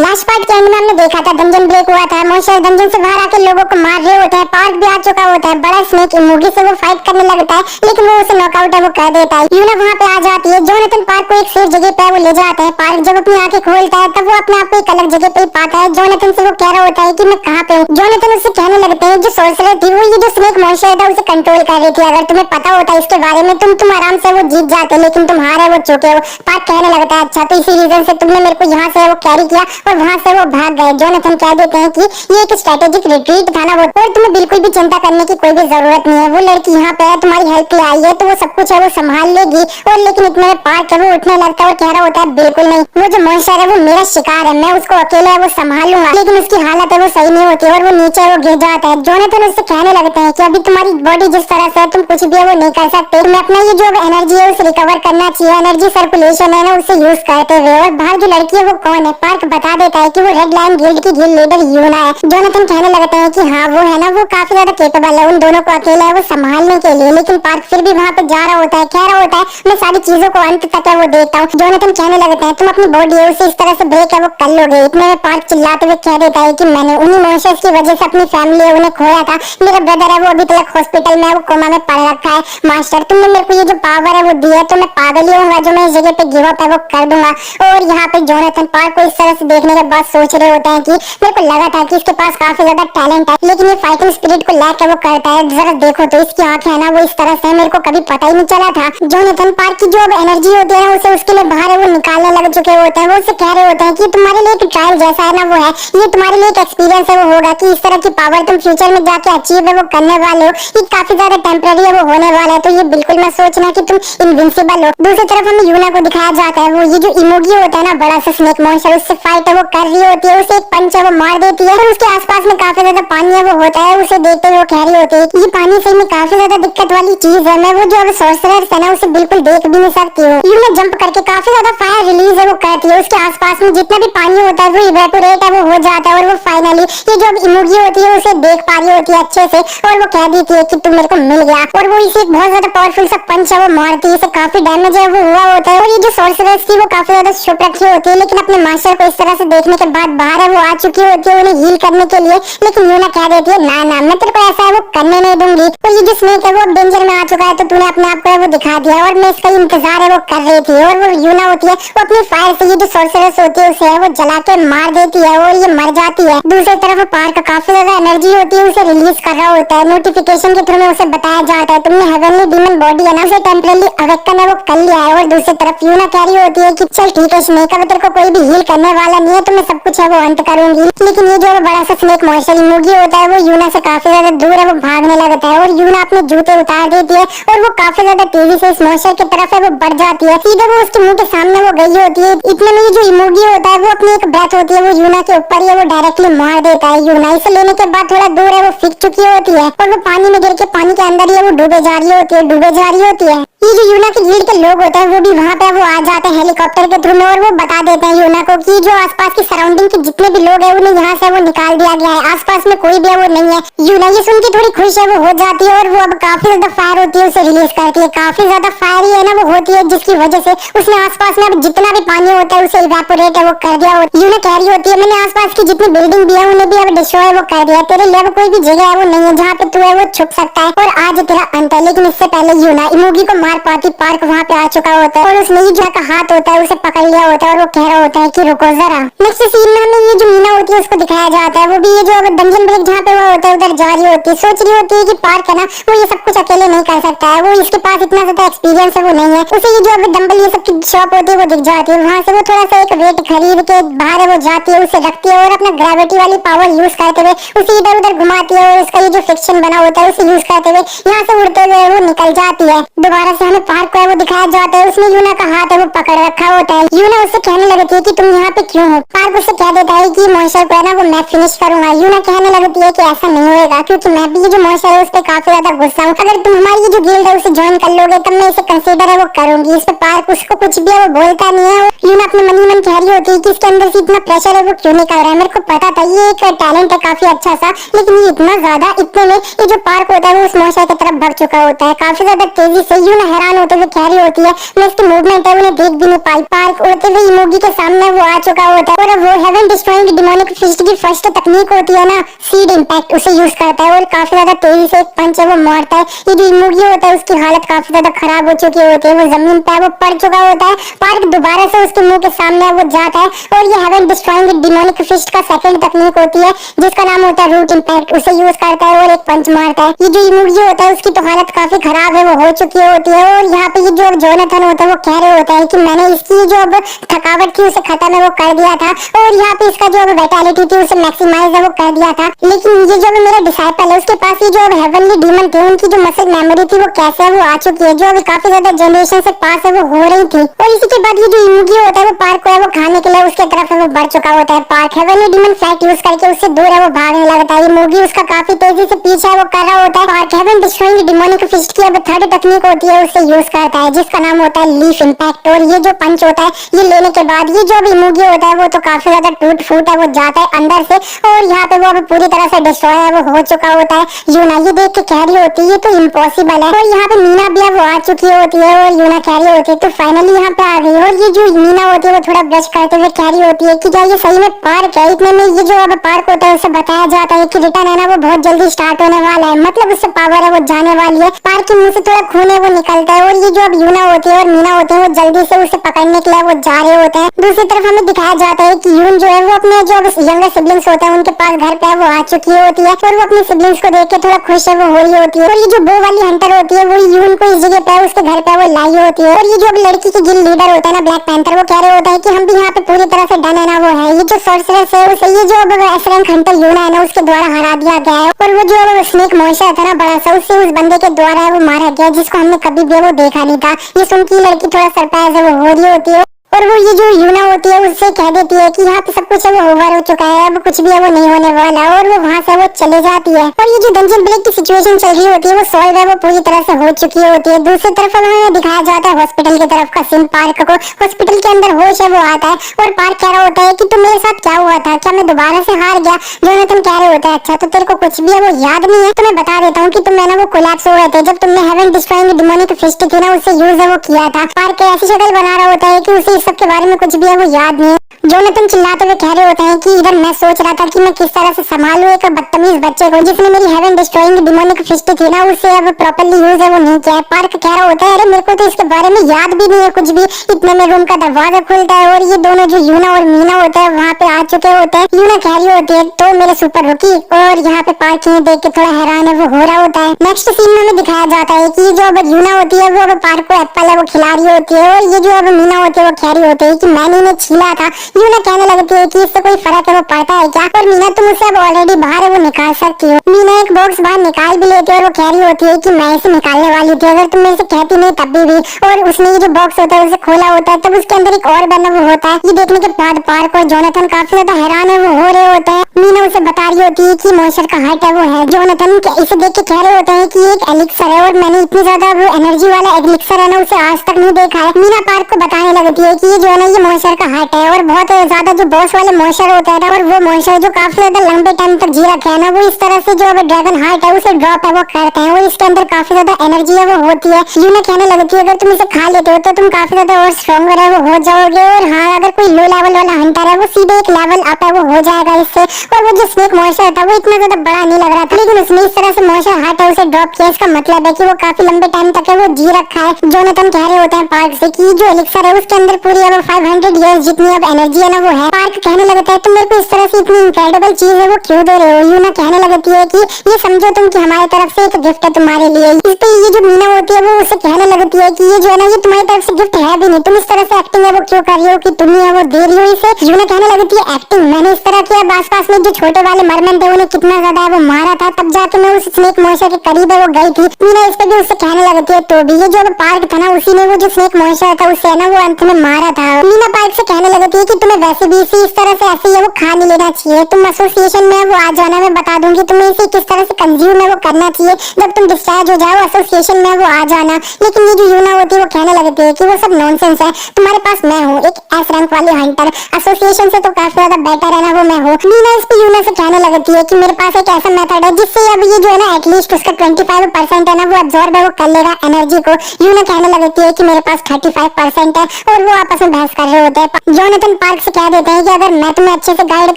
Last part के and में हमने देखा था डंजन ब्रेक हुआ था, मॉन्स्टर डंजन से बाहर आके लोगों को मार रहे होते हैं, पार्क भी आ चुका होता है, बड़ा स्नेक इमोगी से वो फाइट करने लगता है लेकिन वो उसे नॉकआउट है वो कर देता है। यूना वहाँ पे आ जाती है, जोनाथन पार्क को एक सेफ जगह पे वो ले जाता है। पार्क जब अपनी आंखें खोलता है तब वो अपने आप को एक अलग जगह पे पाता है। जोनाथन से वो कह रहा होता है कि मैं कहाँ पे हूँ। जोनाथन उससे कहने लगते हैं जो सोर्सरर थी वो ये जो स्नेक मॉन्स्टर था उसे कंट्रोल कर रही थी, अगर तुम्हें पता होता इसके बारे में तुम आराम से वो जीत जाते लेकिन तुम हारे वो चुके हो। पार्क कहने लगता है अच्छा तो इसी रीजन से तुमने मेरे को यहाँ से वो कैरी किया और वहाँ से वो भाग गए। जोनाथन कह देते हैं कि ये एक स्ट्रेटेजिक रिट्रीट था ना वो, और तुम्हें बिल्कुल भी चिंता करने की कोई भी जरूरत नहीं है, वो लड़की यहाँ पे है तुम्हारी हेल्प के लिए आई है तो वो सब कुछ है वो संभाल लेगी। और लेकिन इतने में पार्क है वो उठने लगता है और कह रहा होता है बिल्कुल नहीं, वो जो मॉन्स्टर है वो मेरा शिकार है, मैं उसको अकेले वो संभाल लूंगा। लेकिन उसकी हालत है वो सही नहीं होती और वो नीचे वो गिर जाता है। जोनाथन उससे कहने लगते हैं कि अभी तुम्हारी बॉडी जिस तरह से तुम कुछ भी है वो नहीं कर सकते, तुम्हें अपना ये जो एनर्जी है उसे रिकवर करना चाहिए, एनर्जी सर्कुलेशन है ना उसे यूज करते हुए। और बाहर जो लड़की है वो कौन है, पार्क बता देता है कि वो रेड लाइन गिल्ड की गिल्ड लीडर यूना है। जोनाथन कहने लगते हैं कि हाँ वो है ना, वो काफी ज्यादा केपेबल है उन दोनों को अकेला है वो संभालने के लिए। लेकिन पार्क फिर भी वहाँ पे जा रहा होता है, कह रहा होता है मैं सारी चीजों को अंत तक है वो देखता हूँ। जोनाथन कहने लगते हैं तुम अपनी बॉडी है उसे इस तरह से ब्रेक है वो कर लोगे। इतने में पार्क चिल्लाते हुए कह देता है कि मैंने उन्हीं मॉन्स्टर्स की वजह से अपनी फैमिली है उन्हें खोया था, मेरा ब्रदर है वो अभी तक हॉस्पिटल में है वो कोमा में पड़ रखा है। मास्टर तुमने मेरे को ये जो पावर है वो दी है तो मैं पागल ही हूँ जो मैं इस जगह पे गिव अप है वो कर दूंगा। और यहाँ पे जोनाथन पार्क को इस तरह से देखने के बाद सोच रहे होते हैं कि मेरे को लगा था कि इसके पास काफी ज्यादा टैलेंट है लेकिन ये फाइटिंग स्पिरिट को लैक है वो करता है, जरा देखो तो इसकी आंखें है ना वो इस तरह से मेरे को कभी पता ही नहीं चला था। जोनाथन पार्क की जो अब एनर्जी होती है उसे उसके लिए बाहर है वो निकालने लग चुके होते हैं। वो उससे कह रहे होते हैं कि तुम्हारे लिए एक ट्रायल जैसा है ना वो है, ये तुम्हारे लिए एक एक्सपीरियंस है वो होगा कि इस तरह की पावर तुम फ्यूचर में जाके अचीव है वो करने वाले हो, ये काफी ज्यादा टेम्पररी है वो होने वाला है, तो ये बिल्कुल मत सोचना कि तुम इनविंसिबल हो। दूसरी तरफ हमें यूना को दिखाया जाता है, वो ये जो इमोगी होता है ना बड़ा सा स्नेक मॉन्स्टर उससे फाइट है वो कर रही होती है, उसे एक पंच है वो मार देती है और उसके आसपास में काफी ज्यादा पानी है वो होता है। उसे देखते हुए वो कह रही होती है ये पानी सही में काफी ज्यादा दिक्कत वाली चीज है, मैं वो जो अब सॉर्सरर है ना उसे बिल्कुल देख भी नहीं सकती हूँ। यूना जंप करके काफी ज्यादा फायर रिलीज है वो करती है, उसके आसपास में जितना भी पानी होता है वो इवेपोरेट है वो हो जाता है और वो फाइनली ये जो इमोगी होती है उसे देख पा रही होती है अच्छे से और वो कह देती है कि तुम मेरे को मिल गया। और वो इसे बहुत ज्यादा पावरफुल सा पंच है वो मारती है, इसे काफी डैमेज है वो हुआ होता है। और ये जो सॉर्सरर्स थी वो काफी ज्यादा छुप रखी होती है लेकिन अपने मास्टर को इस तरह से देखने के बाद बाहर है वो आ चुकी होती है उन्हें हील करने के लिए। लेकिन यूना कह देती है ना ना मैं तेरे को ऐसा है वो करने नहीं दूंगी, तो ये जो स्नेक है वो डेंजर में आ चुका है तो तूने अपने आप को है वो दिखा दिया और मैं इसका इंतजार है वो कर रही थी। और वो यूना होती है वो अपनी फायर से ये जो सॉर्सरर्स होती है उसे है वो जला के मार देती है और ये मर जाती है। दूसरी तरफ पार्क काफी ज्यादा एनर्जी होती है उसे रिलीज कर रहा होता है, नोटिफिकेशन के थ्रू में उसे बताया जाता है तुमने हेवनली डीमन बॉडी है ना उसे टेम्परेरी अवेकन है वो कर लिया है। और दूसरी तरफ यूना कह रही होती है कि चल ठीक है स्नेक अब तेरे को कोई भी हील करने वाला नहीं है तो मैं सब कुछ है वो अंत करूंगी। लेकिन ये जो बड़ा सा स्नेक मॉन्स्टर इमोगी होता है वो यूना से काफी ज्यादा दूर है वो भागने लगता है और यूना अपने जूते उतार देती है और वो काफी ज्यादा तेजी से इस मॉन्स्टर की तरफ है वो बढ़ जाती है, सीधे वो उसके मुंह के सामने वो गई होती है। इतने में ये जो इमोगी होता है वो अपनी एक ब्रेथ होती है वो यूना के ऊपर ही वो डायरेक्टली मार देता है। यूना इसे लेने के बाद थोड़ा दूर है वो फिक चुकी होती है और वो पानी में गिर के पानी के अंदर ही वो डूबे जा रही होती है। ये जो यूना की गिल्ड के लोग होते हैं वो भी वहाँ पे वो आ जाते हैं हेलीकॉप्टर के थ्रू में और वो बता देते हैं यूना को कि जो आसपास की सराउंडिंग के जितने भी लोग हैं उन्हें यहाँ से वो निकाल दिया गया है, आसपास में कोई भी है वो नहीं है। यूना ये सुन के थोड़ी खुश है वो हो जाती है और वो अब काफी ज्यादा फायर होती है उसे रिलीज करती है, काफी ज्यादा फायर ही है ना वो होती है जिसकी वजह से उसने आसपास में अब जितना भी पानी होता है उसे इवेपोरेट है वो कर दिया। यूना कह रही होती है मैंने आसपास की जितनी बिल्डिंग भी है उन्हें भी अब डिस्ट्रॉय वो कर दिया, तेरे लिए अब कोई भी जगह है वो नहीं है जहाँ पे तू है वो छुप सकता है और आज तेरा अंत है। लेकिन इससे पहले यूना इमोगी को मार पाती पार्क वहाँ पे आ चुका होता है और उसने ये जो का हाथ होता है उसे पकड़ लिया होता है और वो कह रहा होता है कि रुको जरा। नेक्स्ट सीन में हमें ये जो मीना होती है उसको दिखाया जाता है, वो भी ये जो अब डंजन ब्रेक जहाँ पे वो होता है उधर जा रही होती है, सोच रही होती है कि पार्क है ना वो ये सब कुछ अकेले नहीं कर सकता है, वो इसके पास इतना ज्यादा एक्सपीरियंस है वो नहीं है। उसे ये जो अब डंबल ये सब की शॉप होती है वो दिख जाती है, वहाँ से वो थोड़ा सा एक वेट खरीद के बाहर वो जाती है, उसे रखती है और अपना ग्रेविटी वाली पावर यूज करते हुए उसे इधर उधर घुमाती है और उसका ये जो फ्रिक्शन बना होता है उसे यूज करते हुए यहाँ से उड़ते हुए वो निकल जाती है। दोबारा से हमें पार्क को है वो दिखाया जाता है, उसने यूना का हाथ है वो पकड़ रखा होता है। यूना उससे कहने लगती है कि तुम यहाँ पे क्यों हो। पार्क उससे कह देता है कि मॉन्स्टर को है ना वो मैं फिनिश करूंगा। यूना कहने लगती है कि ऐसा नहीं होएगा क्योंकि मैं भी ये जो मॉन्स्टर है उस पे काफी ज्यादा गुस्सा हूँ, अगर तुम हमारी ये जो गिल्ड है उसे ज्वाइन कर लोगे तब मैं इसे कंसीडर है वो करूंगी। इस पे पार्क उसको कुछ भी है वो बोलता नहीं है। यूना अपने मन ही मन कह रही होती है कि इसके अंदर से इतना प्रेशर है वो क्यों नहीं कर रहा है, मेरे को पता था ये एक टैलेंट है काफी अच्छा सा लेकिन ये इतना ज्यादा। इतने में ये जो पार्क होता है वो उस मॉन्स्टर की तरफ भाग चुका होता है, काफी ज्यादा तेजी से यूना हैरान होते हुए कह रही होती है, मैं इसकी मूवमेंट है उन्हें देख भी नहीं पाई। पार्क उड़ते हुए इमोगी के सामने वो आ चुका होता है और वो हेवन डिस्ट्रॉइंग डिमोनिक फिस्ट की फर्स्ट तकनीक होती है ना, सीड इंपैक्ट, उसे यूज करता है और काफी ज्यादा तेजी से एक पंच है वो मारता है। ये जो इमोगी होता है उसकी हालत काफी ज्यादा खराब हो चुकी होती है, वो जमीन पे वो पड़ चुका होता है। पार्क दोबारा से उसके मुंह के सामने वो जाता है और ये हेवन डिस्ट्रॉइंग डिमोनिक फिस्ट का सेकंड तकनीक होती है जिसका नाम होता है रूट इंपैक्ट, उसे यूज करता है और एक पंच मारता है। ये जो इमोगी होता है उसकी तो हालत काफी खराब है, वो हो चुकी होती है और यहाँ पे ये जो जोनाथन होता है वो कह रहे होता है कि मैंने इसकी जो अब थकावट थी उसे खत्म है वो कर दिया था और यहाँ पे इसका जो अब विटालिटी थी उसे मैक्सिमाइज है वो कर दिया था। लेकिन ये जो मेरा डिसाइपल है उसके पास ये जो अब हेवनली डीमन थे उनकी जो मसल मेमोरी थी वो कैसे है वो आ चुकी है, जो अभी काफी ज्यादा जनरेशन से पास है वो हो रही थी। और इसी के बाद ये जो इमोगी होता है वो पार्क को है वो खाने के लिए उसके तरफ है वो बढ़ चुका होता है। Park heavenly demon flat use करके उससे दूर है वो भागने लगता है। इमोगी उसका काफी तेजी से पीछे है वो कर रहा होता है। Park heaven destroying demonic fist की अब थर्ड तकनीक होती है उसे यूज करता है जिसका नाम होता है लीफ इंपैक्ट। और ये जो पंच होता है ये लेने के बाद ये जो भी इमोगी होता है वो तो काफी ज्यादा टूट फूट है वो जाता है अंदर से और यहाँ पे वो अब पूरी तरह से डिस्ट्रॉय है वो हो चुका होता है। यूना ये देख के कह रही होती है ये तो इम्पॉसिबल है और यहाँ पे मीना भी है वो आ चुकी होती है और यूना कह रही होती है तो फाइनली यहाँ पे आ गई। और ये जो मीना होती है वो थोड़ा ब्रश करते हुए कह रही होती है कि क्या ये सही में पार्क है। इतने में ये जो अब पार्क होता है उसे बताया जाता है कि रिटर्न है ना वो बहुत जल्दी स्टार्ट होने वाला है, मतलब उससे पावर है वो जाने वाली है। पार्क के मुंह से थोड़ा खून है वो निकलता है और ये जो अब यूना होती है और मीना होते हैं वो जल्दी से उसे पकड़ने के लिए वो जा रहे होते हैं। दूसरी तरफ हमें दिखाया जाता है कि यून जो है वो अपने जो यंगर सिबलिंग्स होते हैं उनके पास घर पे वो आ चुकी होती है और वो अपने सिबलिंग्स को देख के थोड़ा खुश है वो हो रही होती है। और ये जो बो वाली हंटर होती है वो यून को इस जगह पे उसके घर पे वो लाई होती है। और ये जो अब लड़की की गिल लीडर होता है ना ब्लैक पैंथर, वो कह रहे होता है कि हम भी यहाँ पे पूरी तरह से डन है ना वो है। ये जो सॉर्सरेस है उसे ये जो अब एस रैंक हंटर यूना है ना उसके द्वारा हरा दिया गया है और वो जो अब स्नेक मॉन्स्टर था ना बड़ा सा उससे उस बंदे के द्वारा वो मारा गया जिसको हमने कभी भी वो देखा नहीं था। ये सुन के लड़की थोड़ा सरप्राइज है वो हो रही होती है और वो ये जो यूना होती है उससे कह देती है कि यहाँ पे सब कुछ है वो ओवर हो चुका है, अब कुछ भी है वो नहीं होने वाला और वो वहाँ से वो चले जाती है। और ये जो डंजन ब्रेक की सिचुएशन चल रही होती है वो सॉल्व है वो पूरी तरह से हो चुकी होती है। दूसरी तरफ हमें दिखाया जाता है हॉस्पिटल की तरफ का सीन। पार्क को हॉस्पिटल के अंदर होश है वो आता है और पार्क कह रहा होता है कि तुम मेरे साथ क्या हुआ था, क्या मैं दोबारा से हार गया। जोनाथन कह रहे होता है अच्छा तो तेरे को कुछ भी है वो याद नहीं है, तो मैं बता देता हूँ कि तुम ना वो कोलैप्स हो गए थे जब तुमने हेवन डिस्ट्रॉइंग डिमोनिक फिस्ट थी ना उससे यूज है वो किया था। पार्क ऐसी शक्ल बना रहा होता है कि उसे इस सब के बारे में कुछ भी है वो याद नहीं है। जोनाथन चिल्लाते हुए कह रहे होते हैं कि इधर मैं सोच रहा था कि मैं किस तरह से संभालूं एक बदतमीज बच्चे को जिसने मेरी हेवन डिस्ट्रॉइंग डिमोनिक फिस्ट थी ना उसे अब प्रॉपर्ली यूज है वो नहीं किया है। पार्क कह रहा होता है अरे मेरे को तो इसके बारे में याद भी नहीं है कुछ भी। इतने में रूम का दरवाजा खुलता है और ये दोनों जो यूना और मीना होता है वहाँ पे आ चुके होते हैं। यूना कह रही होती है तो मेरे सुपर रुकी और यहाँ पे पार्क देख के थोड़ा हैरान है वो हो रहा होता है। नेक्स्ट सीन में हमें दिखाया जाता है कि जो अब यूना होती है वो अब पार्क को एप्पल है वो खिला रही होती है और ये जो अब मीना होती है वो कह रही होती है कि मैंने इन्हें छीला था। यूना कहने लगती है कि इससे कोई फर्क है वो पड़ता है क्या, और मीना तुम उसे अब ऑलरेडी बाहर है वो निकाल सकती हो। मीना एक बॉक्स बाहर निकाल भी लेती है और वो कह रही होती है कि मैं इसे निकालने वाली थी अगर तुम मेरे से कहती नहीं तब भी। और उसने ये जो बॉक्स होता है उसे खोला होता है तब उसके अंदर एक और बना वो होता है। ये देखने के बाद पार्क और जोनाथन काफी ज्यादा हैरान है वो हो रहे होते हैं। मीना उसे बता रही होती है कि मॉन्स्टर का हार्ट है वो है। जोनाथन इसे देख के कह रहे होते हैं कि एक एलिक्सर है और मैंने इतनी ज्यादा वो एनर्जी वाला एलिक्सर है ना उसे आज तक नहीं देखा है। मीना पार्क को बताने लगती है कि ये जो है ना ये मॉन्स्टर का हार्ट है और बहुत ज्यादा जो बॉस वाले मॉन्स्टर होता है ना और वो मॉन्स्टर जो काफी ज्यादा लंबे टाइम तक जी रखे है ना वो इस तरह से जो ड्रैगन हार्ट है उसे ड्रॉप है वो करते हैं और इसके अंदर काफी ज्यादा एनर्जी है वो होती है। यूना कहने लगती है अगर तुम इसे खा लेते हो तो तुम काफी ज्यादा और स्ट्रॉन्गर है वो हो जाओगे और हाँ अगर कोई लो लेवल वाला हंटर है वो सीधे एक लेवल अप है वो हो जाएगा इससे। और वो जो स्नेक मॉन्स्टर था वो इतना ज्यादा बड़ा नहीं लग रहा था लेकिन उसने इस तरह से मॉन्स्टर हार्ट है उसे ड्रॉप किया। इसका मतलब है कि वो काफी लंबे टाइम तक है वो जी रखा है। जोनाथन कह रहे होते हैं पार्क से कि जो एलिक्सर है उसके अंदर पूरी अब 500 इयर्स जितनी अब एनर्जी है ना वो है। पार्क कहने लगता है तुम मेरे को इस तरह से इतनी इनक्रेडिबल चीज है वो क्यों दे रहे हो। यूना कहने लगती है कि ये समझो तुम कि हमारी तरफ से एक गिफ्ट है तुम्हारे लिए। इस पे ये जो मीना होती है वो उसे कहने लगती है कि ये जो है ना ये तुम्हारी तरफ से गिफ्ट है भी नहीं, तुम इस तरह से एक्टिंग है वो क्यों कर रही हो कि तुम ही है वो दे रही हो इसे। यूना कहने लगती है एक्टिंग मैंने इस तरह किया आस पास में जो छोटे वाले मरमन थे उन्हें कितना ज्यादा वो मारा था तब जाके मैं उस स्नेक मॉन्स्टर के करीब है वो गई थी। मीना इस पे भी उससे कहने लगती है तो भी ये जो पार्क था ना उसी ने वो जो स्नेक मॉन्स्टर था उसे ना वो अंत में मारा था। मीना पार्क से कहने लगती है कि तुम्हें वैसे भी इसे इस तरह से ऐसे ही वो खा नहीं लेना चाहिए, तुम एसोसिएशन में वो आ जाना, मैं बता दूंगी तुम्हें इसे किस तरह से कंज्यूम है वो करना चाहिए। जब तुम डिस्चार्ज हो जाओ एसोसिएशन में वो आ जाना। लेकिन ये जो यूना होती है वो कहने लगती है कि वो सब नॉनसेंस है, तुम्हारे पास मैं हूँ एक एस रैंक वाली हंटर, एसोसिएशन से तो काफी ज्यादा बेटर है ना वो मैं हूँ। मीना इस पे यूना से कहने लगती है कि मेरे पास एक ऐसा मेथड है जिससे अब ये जो है ना एटलीस्ट उसका 25% है ना वो अब्सॉर्ब है वो कर लेगा एनर्जी को। यूना कहने लगती है कि मेरे पास 35% है और वो आपस में बहस कर रहे होते हैं। जोनाथन पार्क से कह देते हैं कि अगर मैं तुम्हें अच्छे से गाइड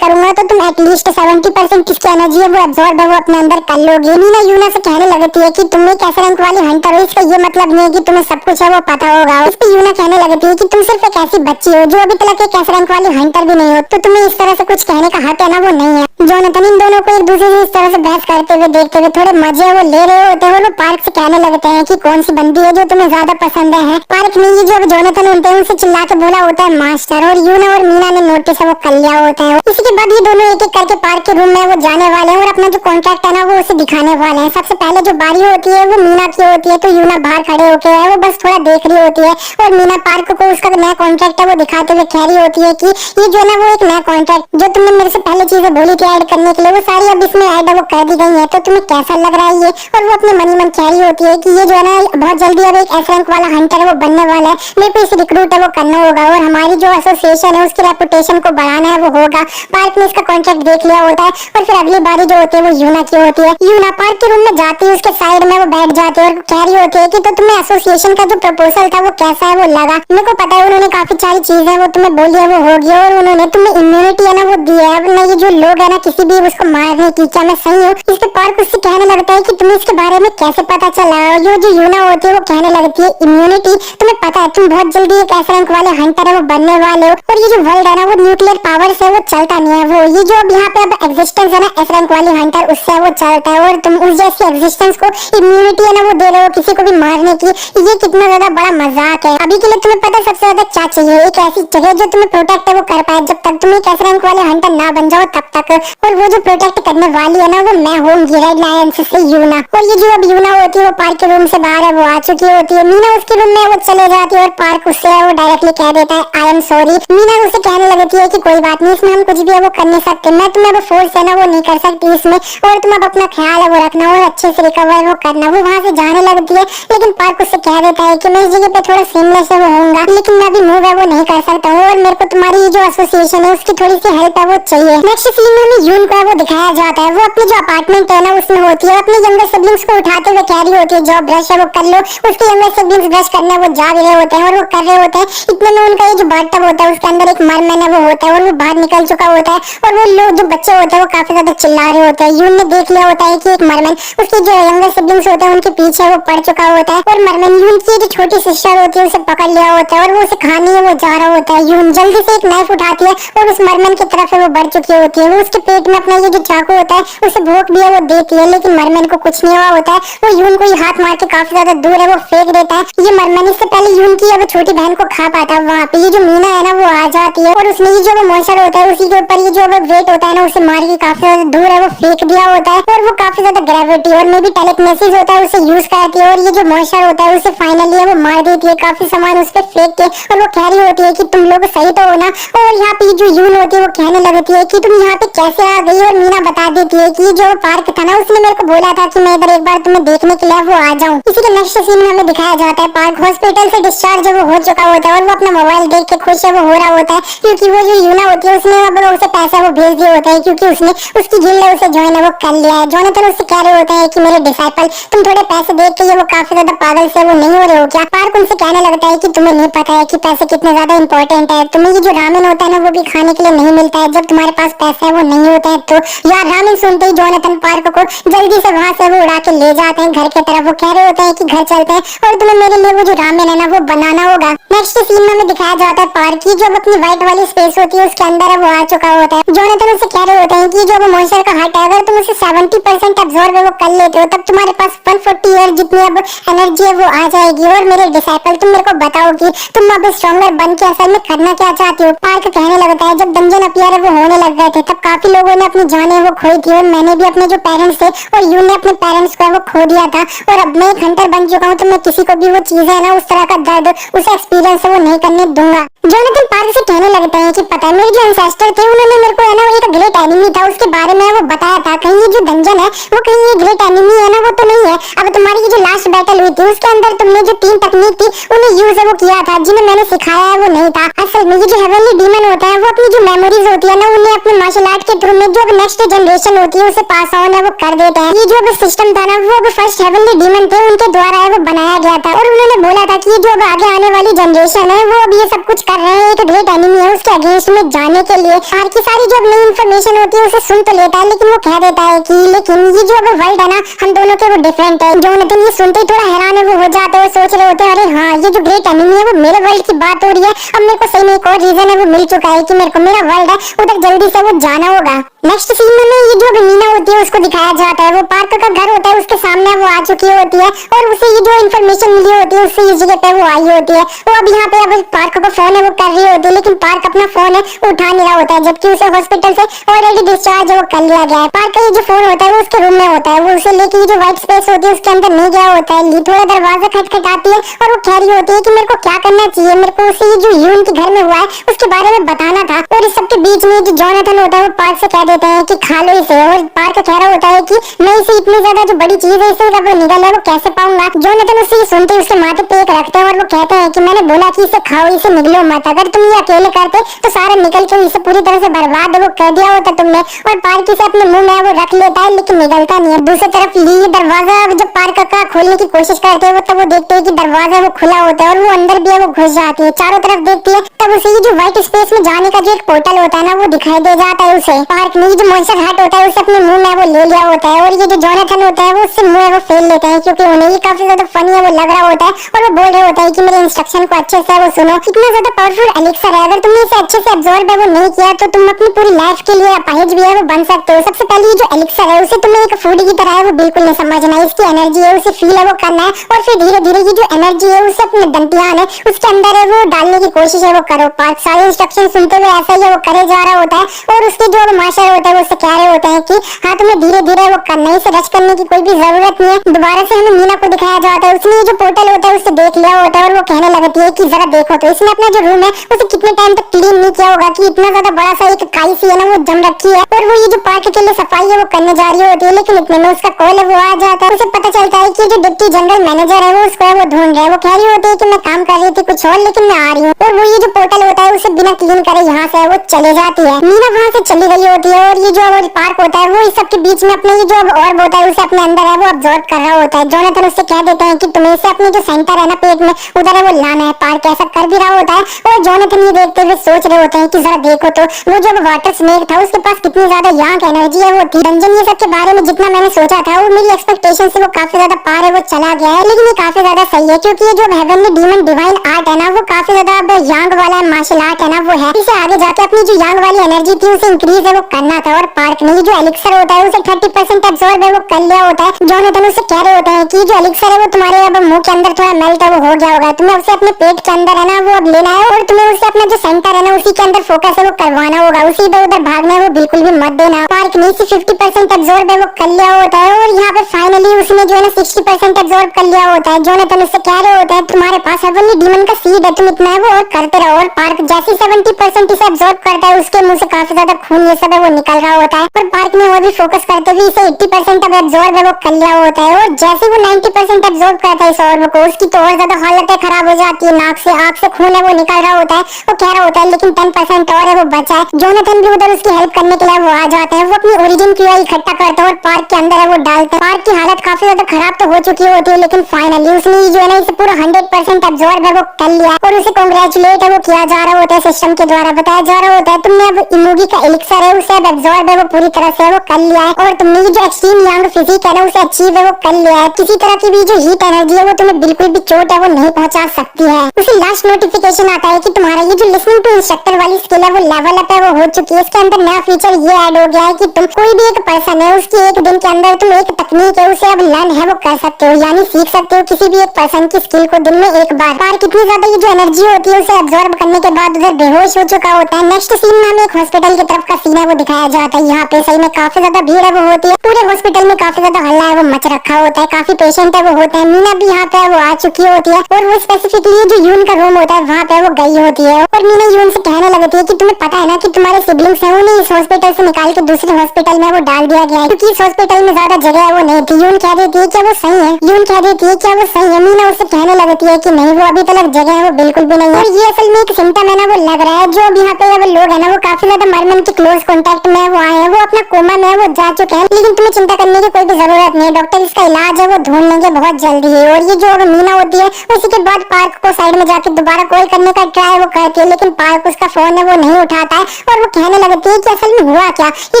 करूंगा तो तुम एटलीस्ट 70% किसकी एनर्जी है वो अब्सॉर्ब है वो अपने अंदर कर लोगे। मीना यूना से कहने लगती है कि तुम एक ऐसे रैंक वाली हंटर हो, इसका ये मतलब नहीं है कि तुम्हें सब कुछ है वो पता होगा। इस पे यूना कहने लगती है कि तुम सिर्फ एक ऐसी बच्ची हो जो अभी तक एक ऐसे रैंक वाली हंटर भी नहीं हो, तो तुम्हें इस तरह से कुछ कहने का हक है ना वो नहीं है। जोनाथन इन दोनों को एक दूसरे से इस तरह से बहस करते हुए देखते हुए थोड़े मजे वो ले रहे होते हैं और वो पार्क से कहने लगते हैं कि कौन सी बंदी है जो तुम्हें ज्यादा पसंद है। पार्क ने ये जो जोनाथन होते हैं उनसे चिल्ला के बोला होता है मास्टर, और यूना और मीना ने नोटिस है वो कर लिया होता है। इसी के बाद ये दोनों एक एक करके पार्क के रूम में वो जाने वाले हैं और अपना जो कॉन्ट्रैक्ट है ना वो उसे दिखाने वाले हैं। सबसे पहले जो बारी होती है वो मीना की होती है, तो यूना बाहर खड़े होके है वो बस थोड़ा देख रही होती है और मीना पार्क को उसका नया कॉन्ट्रैक्ट है वो दिखाते हुए कह रही होती है कि ये जो है ना वो एक नया कॉन्ट्रैक्ट जो तुमने मेरे से पहले चीजें बोली थी ऐड करने के लिए वो सारी अब इसमें ऐड है वो कर दी गई है, तो तुम्हें कैसा लग रहा है ये। और वो अपने मन ही मन कह रही होती है कि ये जो है ना बहुत जल्दी अब एक एस रैंक वाला हंटर है वो बनने वाला है, मेरे को इसे रिक्रूट है वो करना होगा और हमारी जो एसोसिएशन है उसकी रेपुटेशन को बढ़ाना है वो होगा। पार्क ने इसका कॉन्ट्रैक्ट देख लिया होता है और फिर अगली बारी जो होती है वो यूना की होती है। यूना पार्क के रूम में जाती है, उसके साइड में वो बैठ जाती है और कह रही होती है कि तो तुम्हें एसोसिएशन का जो प्रपोजल था वो कैसा है वो लगा। मेरे को पता है उन्होंने काफी सारी चीजें वो तुम्हें बोली है वो होगी और उन्होंने तुम्हें इम्यूनिटी है ना वो दी है, अब ना ये जो लोग है ना किसी भी उसको मारने की, क्या मैं सही हूँ। इसके पार्क उससे कहने लगता है कि तुम्हें इसके बारे में कैसे पता चला। और जो यूना होती है वो कहने लगती है इम्यूनिटी, तुम्हें पता है तुम बहुत जल्दी एक एस रैंक वाले हंटर है वो बनने वाले हो और ये जो वर्ल्ड है ना वो न्यूक्लियर पावर से वो चलता नहीं है, वो ये जो अब यहाँ पे अब एग्जिस्टेंस है ना एस रैंक वाली हंटर उससे वो चलता है और तुम उस जैसी एग्जिस्टेंस को इम्यूनिटी है ना वो दे रहे हो किसी को भी मारने की, ये कितना ज्यादा बड़ा मजाक है। अभी के लिए तुम्हें पता सबसे ज्यादा क्या चाहिए, एक ऐसी जगह जो तुम्हें प्रोटेक्ट है वो कर पाए जब तक तुम एक एस रैंक वाले हंटर ना बन जाओ तब तक, और वो जो प्रोटेक्ट करने वाली है ना वो मैं होंगी रेड लायंस से यूना। और ये जो अब यूना होती है वो पार्क के रूम से बाहर है वो आ चुकी होती है। मीना उसके रूम में वो चले जाती है और पार्क उससे वो डायरेक्टली कह देता है आई एम सॉरी। मीना उसे कहने लगती है कि कोई बात नहीं, इसमें हम कुछ भी है वो कर नहीं सकते, मैं तुम्हें वो फोर्स है ना वो नहीं कर सकती इसमें, और तुम अब अपना ख्याल है वो रखना और अच्छे से रिकवर वो करना। वो वहाँ से जाने लगती है लेकिन पार्क उससे कह देता है कि मैं इस जगह पे थोड़ा सीमलेस है वो होऊंगा लेकिन मैं भी मूव है वो नहीं कर सकता हूँ और मेरे को तुम्हारी जो एसोसिएशन है उसकी थोड़ी सी हेल्प है वो चाहिए। नेक्स्ट सीन में हमें यून को है वो दिखाया जाता है, वो अपनी जो अपार्टमेंट है ना उसमें होती है, अपने यंगर सिबलिंग्स को उठाते हुए कह रही होती है जो ब्रश है वो कर लो। उसके यंगर सिबलिंग्स ब्रश करने वो जा भी रहे होते हैं और वो कर रहे होते हैं, इतने में उनका ये जो बाथटब होता है उसके अंदर एक मरमैन है वो होता है और वो बाहर निकल चुका होता है और वो लोग जो बच्चे होते हैं वो काफी ज्यादा चिल्ला रहे होते हैं। यून ने देख लिया होता है कि एक मरमैन उसके जो यंगर सिबलिंग्स होते हैं उनके पीछे वो पड़ चुका होता है और मरमैन यून की जो छोटी सिस्टर होती है उसे पकड़ लिया होता है और वो उसे खाने है वो जा रहा होता है। यून जल्दी से एक नाइफ उठाती है और उस मरमैन की तरफ वो बढ़ चुकी होती है, वो उसके पेट में अपना ये जो चाकू होता है उसे भोंक भी है वो देती है लेकिन मरमैन को कुछ नहीं हुआ होता है। वो यून को हाथ मार के काफी ज्यादा दूर है वो फेंक देता है। ये मरमैन इससे पहले यून की वो छोटी बहन को खा पाता है, वहाँ पे ये जो मीना है ना वो आ जाती है और उसने ये जो मॉन्स्टर होता है उसी के ऊपर ये जो वेट होता है ना उसे मार के काफी ज्यादा दूर है वो फेंक दिया होता है और वो काफी ज्यादा ग्रेविटी और मे भी टेलेकिनेसिस होता है उसे यूज करती है और ये जो मॉन्स्टर होता है उसे फाइनली है वो मार देती है काफी सामान उस पर फेंक के और वो कह रही होती है कि तुम लोग सही तो हो ना। और यहाँ पे जो यून होती है वो कहने लगती है कि तुम यहाँ पे कैसे आ गई और मीना बता देती है कि जो पार्क था ना उसने मेरे को बोला था कि मैं इधर एक बार तुम्हें देखने के लिए वो आ जाऊँ। इसी के नेक्स्ट सीन में हमें दिखाया जाता है पार्क हॉस्पिटल से डिस्चार्ज वो हो चुका होता है और वो अपना मोबाइल देख के खुश है वो हो रहा होता है क्योंकि वो जो यूना होती है उसने अब उसे पैसा वो भेज दिया होता है क्योंकि उसने उसकी गिल्ड है उसे ज्वाइन है वो कर लिया है। जोनाथन उससे कह रहे होते हैं कि मेरे डिसाइपल तुम थोड़े पैसे देख के ये वो काफी ज्यादा पागल से वो नहीं हो रहे हो क्या। पार्क उनसे कहने लगता है कि तुम्हें नहीं पता है कि पैसे कितने ज्यादा इंपॉर्टेंट है, तुम्हें ये जो रामेन होता है ना वो भी खाने के लिए नहीं मिलता है जब तुम्हारे पास पैसा है वो नहीं होता है। तो यार रामेन सुनते ही जोनाथन पार्क को जल्दी से वहाँ से वो उड़ा के ले जाते हैं घर की तरफ। वो कह रहे होते हैं कि घर चलते हैं और तुम्हें मेरे लिए वो जो रामेन है ना वो बनाना होगा। नेक्स्ट सीन में हमें दिखाया जाता है पार्क की जो अपनी व्हाइट वाली स्पेस होती है उसके अंदर वो आ चुका होता है। जोनाथन उससे कह रहे होते हैं कि जो मॉन्स्टर का हार्ट है अगर तुम उसे 70% अब्सॉर्ब वो कर लेते हो तब तुम्हारे पास 140 ईयर जितनी अब एनर्जी है वो आ जाएगी। और मेरे डिसाइपल तुम मेरे को बताओ कि तुम अब स्ट्रॉन्गर बन के असल में करना क्या चाहती हो। पार्क कहने लगता है जब डंजन अपीयर वो होने लग गए थे तब काफी लोगों ने अपनी जानें वो खोई थी और मैंने भी अपने जो पेरेंट्स थे और यून ने अपने पेरेंट्स को वो खो दिया था और अब मैं एक हंटर बन चुका हूँ तो मैं किसी को भी वो चीज है ना उस तरह का दर्द उसे एक्सपीरियंस वो नहीं करने दूंगा। जोनाथन पार्क से कहने लगता है कि पता है मेरे जो एंसेस्टर थे उन्होंने मेरे को है ना एक ग्रेट एनिमी था उसके बारे में वो बताया था, कहीं ये जो डंजन है वो कहीं ये ग्रेट एनिमी है ना वो तो नहीं नहीं है। अब तुम्हारी ये जो लास्ट बैटल हुई थी उसके अंदर तुमने जो 3 टेक्निक थी उन्हें यूज है वो किया था, जिन्हें मैंने सिखाया है वो नहीं था। असल में ये जो हेवनली डीमन होता है वो अपनी जो मेमोरीज होती है ना उन्हें अपने मार्शल आर्ट के थ्रू में जो नेक्स्ट जनरेशन होती है उसे पास ऑन है वो कर देते हैं। ये जो सिस्टम था ना वो फर्स्ट हेवनली डीमन थे उनके द्वारा है वो बनाया गया था और उन्होंने बोला था कि ये जो अब आगे आने वाली जनरेशन है वो अब ये सब कुछ कर रहे हैं एक ग्रेट एनिमी है उसके अगेंस्ट में जाने के लिए बाहर की सारी जो नई इन्फॉर्मेशन होती है उसे सुन तो लेता है लेकिन वो कह देता है कि लेकिन ये जो अब वर्ल्ड है ना हम दोनों के वो डिफरेंट है। जोनाथन ये सुनते ही थोड़ा हैरान है वो हो जाते हैं, सोच रहे होते हैं अरे हाँ ये जो ग्रेट एनिमी है वो मेरे वर्ल्ड की बात हो रही है। अब मेरे को सही में एक और रीजन है वो मिल चुका है कि मेरे को मेरा वर्ल्ड है उधर जल्दी से वो जाना होगा। नेक्स्ट सीन में ये जो मीना होती है उसको दिखाया जाता है, वो पार्क का घर होता है उसके सामने वो आ चुकी होती है और उसे ये जो इन्फॉर्मेशन मिली होती है उससे इस जगह पे वो आई होती है। वो अब यहाँ पे अब पार्क का फोन है वो कर रही होती है लेकिन पार्क अपना फोन है वो उठा नहीं रहा होता है, जबकि उसे हॉस्पिटल से ऑलरेडी डिस्चार्ज वो कर लिया गया है। पार्क का ये जो फोन होता है वो उसके रूम में होता है, वो उसे लेके ये जो व्हाइट स्पेस होती है उसके अंदर नहीं गया होता है। ली थोड़ा दरवाजा खटखटाती है और वो कह रही होती है कि मेरे को क्या करना चाहिए, मेरे को उसे ये जो यून के घर में हुआ है उसके बारे में बताना था। और इस सब के बीच में जो जोनाथन होता है वो पार्क से कह देते हैं कि खा लो इसे, और पार्क कह रहा होता है कि मैं इसे इतनी ज्यादा जो बड़ी चीज है इसे जब निकल है वो कैसे पाऊंगा। जोनाथन उससे ये सुनते उसके माथे पे एक रखते हैं और वो कहते हैं कि मैंने बोला कि इसे खाओ इसे निगलो मत, अगर तुम ये अकेले करते तो सारा निकल के इसे पूरी तरह से बर्बाद वो कर दिया होता तुमने। और पार्क इसे अपने मुंह में वो रख लेता है लेकिन निकलता नहीं है। दूसरी तरफ ली दरवाजा जब पार्क का खोलने की कोशिश करते हैं तब वो देखते हैं कि दरवाजा वो खुला होता है और वो अंदर भी है वो घुस जाती है, चारों तरफ देखती है तब उसे ये जो व्हाइट स्पेस में जाने का जो एक पोर्टल होता है ना वो दिखाई दे जाता है उसे। पार्क ने जो मॉन्स्टर हट होता है उसे अपने मुंह में वो ले लिया होता है और ये जो जोनाथन होता है वो उससे मुंह वो फेल लेते हैं क्योंकि उन्हें ये काफी ज्यादा फनी है वो लग रहा होता है और वो बोल रहे होता है कि मेरे इंस्ट्रक्शन को अच्छे से वो सुनो, इतना ज्यादा पावरफुल एलिक्सर है, अगर तुमने इसे अच्छे से अब्सॉर्ब है वो नहीं किया तो तुम अपनी पूरी लाइफ के लिए अपाहिज भी है वो बन सकते हो। सबसे पहले ये जो एलिक्सर है उसे तुम्हें एक फूड की तरह है वो बिल्कुल नहीं समझना है, इसकी एनर्जी है उसे फील है वो करना है और फिर धीरे धीरे ये जो एनर्जी है उसे अपने दंतियान है उसके अंदर है वो डालने की कोशिश है वो करो। पार्क सारे इंस्ट्रक्शन सुनते हुए ऐसा ही वो करे जा रहा होता है और उसके जो मास्टर होता है वो उससे कह रहे होते हैं कि हाँ तुम्हें धीरे धीरे वो करना है, इसे रश करने की कोई भी जरूरत नहीं है। दोबारा से हमें मीना को दिखाया जाता है, उसने ये जो पोर्टल होता है उसे देख लिया होता है और वो कहने लगती है कि जरा देखो तो इसने अपना जो रूम है उसे कितने टाइम तक क्लीन नहीं किया होगा कि इतना ज्यादा बड़ा सा एक काई सी है ना वो जम रखी है। और वो ये जो पार्क के लिए सफाई है वो करने जा रही होती है लेकिन इतने में उसका कॉल है वो आ जाता है, उसे पता चलता है कि जो डिप्टी जनरल मैनेजर है वो उसको वो ढूंढ रहा है। वो कह रही होती है कि मैं काम कर रही थी कुछ और लेकिन मैं आ रही हूँ और वो ये जो पोर्टल होता है उसे बिना क्लीन करे यहाँ से वो चले जाती है। मीना वहाँ से चली गई होती है और ये जो पार्क होता है वो इस सब के बीच में अपने ये जो ऑर्ब होता है उसे अपने अंदर है वो अब्सॉर्ब कर रहा होता है। जोनाथन उससे कह देते हैं कि तुम्हें इसे अपने जो सेंटर है ना पेट में उधर है वो लाना है। पार्क ऐसा कर भी रहा होता है और जोनाथन ये देखते हुए सोच रहे होते हैं कि जरा देखो तो वो जो वाटर स्नेक था उसके पास कितनी ज्यादा यांक एनर्जी है वो थी। डंजन ये सब के बारे में जितना मैंने सोचा था वो मेरी एक्सपेक्टेशन से वो काफी ज्यादा पार है वो चला गया है, लेकिन ये काफी ज्यादा सही है क्योंकि ये जो हेवनली डीमन डिवाइन आर्ट है ना वो काफी ज्यादा अब यांग वाला मार्शल आर्ट है ना वो है, इसे आगे जाके अपनी जो यांग वाली एनर्जी थी उसे इंक्रीज है वो करना था। और पार्क ने जो एलिक्सर होता है उसे 30% अब्सॉर्ब है वो कर लिया होता है। जोनाथन उससे कह रहे होते हैं कि जो एलिक्सर है वो तुम्हारे अब मुंह के अंदर थोड़ा मेल्ट है वो हो गया होगा, तुम्हें उसे अपने पेट के अंदर है ना वो अब लेना है और तुम्हें उसे अपना जो सेंटर है ना उसी के अंदर फोकस है वो करवाना होगा, उसी इधर उधर भागना है वो बिल्कुल भी मत देना। पार्क ने इसे 50% अब्सॉर्ब है वो कर लिया होता है और यहाँ पे फाइनली उसने जो है ना 60% अब्सॉर्ब कर लिया होता है। जोनाथन उससे कह रहे होते हैं तुम्हारे पास हेवनली डीमन का सीड है, तुम इतना है वो और करते रहो। और पार्क जैसे 70% इसे अब्सॉर्ब करता है उसके मुंह से काफी ज्यादा खून ये सब है वो निकल रहा होता है और पार्क ने और भी फोकस करते हुए इसे 80% अब अब्सॉर्ब है वो कर लिया होता है और जैसे वो 90% अब्सॉर्ब करता है इस ऑर्ब को उसकी तो और ज्यादा हालत खराब हो जाती है, नाक से आंख से खून है वो निकल रहा होता है। वो कह रहा होता है लेकिन 10% और है वो बचा है। जोनाथन भी उधर उसकी हेल्प करने के लिए वो आ जाते हैं, वो अपनी ओरिजिन की इकट्ठा करते हैं और पार्क के अंदर है वो डालते हैं। पार्क की हालत काफी ज्यादा खराब तो हो चुकी होती है लेकिन फाइनली उसने जो है ना इसे पूरा 100% अब्सॉर्ब है वो कर लिया और उसे कांग्रेचुलेट है वो किया जा रहा होता है, सिस्टम के द्वारा बताया जा रहा होता है तुमने अब इमोगी का एलिक्सर है उसे अब अब्सॉर्ब है वो पूरी तरह से वो कर लिया है और तुमने ये जो एक्सट्रीम यांग फिजिक है ना उसे अचीव है वो कर लिया है। किसी तरह की भी जो हीट एनर्जी है वो तुम्हें बिल्कुल भी चोट है वो नहीं पहुंचा सकती है। उसे लास्ट नोटिफिकेशन आता है कि तुम्हारा ये जो लिसनिंग टू इंस्ट्रक्टर वाली स्किल है वो लेवल अप है वो हो चुकी है। इसके अंदर नया फीचर ये ऐड हो गया है कि तुम कोई भी एक पर्सन है उसकी एक दिन के अंदर तुम एक तकनीक है उसे अब लर्न है वो कर सकते हो, यानी सीख सकते हो किसी भी एक पर्सन की स्किल को दिन में एक बार। पार कितनी ज्यादा ये जो एनर्जी होती है उसे अब्सॉर्ब करने के बाद उधर बेहोश हो चुका होता है। नेक्स्ट सीन में हमें एक हॉस्पिटल की तरफ का सीन है वो दिखाया जाता है। यहाँ पे सही में काफी ज्यादा भीड़ है वो होती है, पूरे हॉस्पिटल में काफी ज्यादा हल्ला है वो मच रखा होता है, काफी पेशेंट है वो होते हैं। मीना भी यहाँ पे वो आ चुकी होती है और वो स्पेसिफिकली जो यून का रूम होता है वहाँ पे वो गई होती है और मीना यून से कहने लगती है कि तुम्हें पता है ना कि तुम्हारे सिबलिंग्स हैं उन्हें इस हॉस्पिटल से निकाल के दूसरे हॉस्पिटल में वो डाल दिया गया है, क्योंकि इस हॉस्पिटल में ज्यादा जगह है वो नहीं थी। यून कह देती है क्या वो सही है, यून कह देती है क्या वो सही है। मीना उससे कहने लगती है कि नहीं, वो अभी तक जगह है वो बिल्कुल भी नहीं है। और ये असल में एक सिम्टम है ना, वो लग रहा है जो अब यहाँ पे अब लोग है ना वो काफी ज्यादा मरमन के क्लोज कॉन्टेक्ट में वो आए हैं, वो अपना कोमा में वो जा चुके हैं। लेकिन तुम्हें चिंता करने की कोई भी जरूरत नहीं है, डॉक्टर इसका इलाज है वो ढूंढ लेंगे बहुत जल्दी है। और ये जो अब मीना होती है उसी के बाद पार्क को साइड में जाके दोबारा कॉल करने का ट्राई वो करती है, लेकिन पार्क उसका फोन है वो नहीं उठाता है। और वो कहने लगती है कि असल में हुआ क्या, ये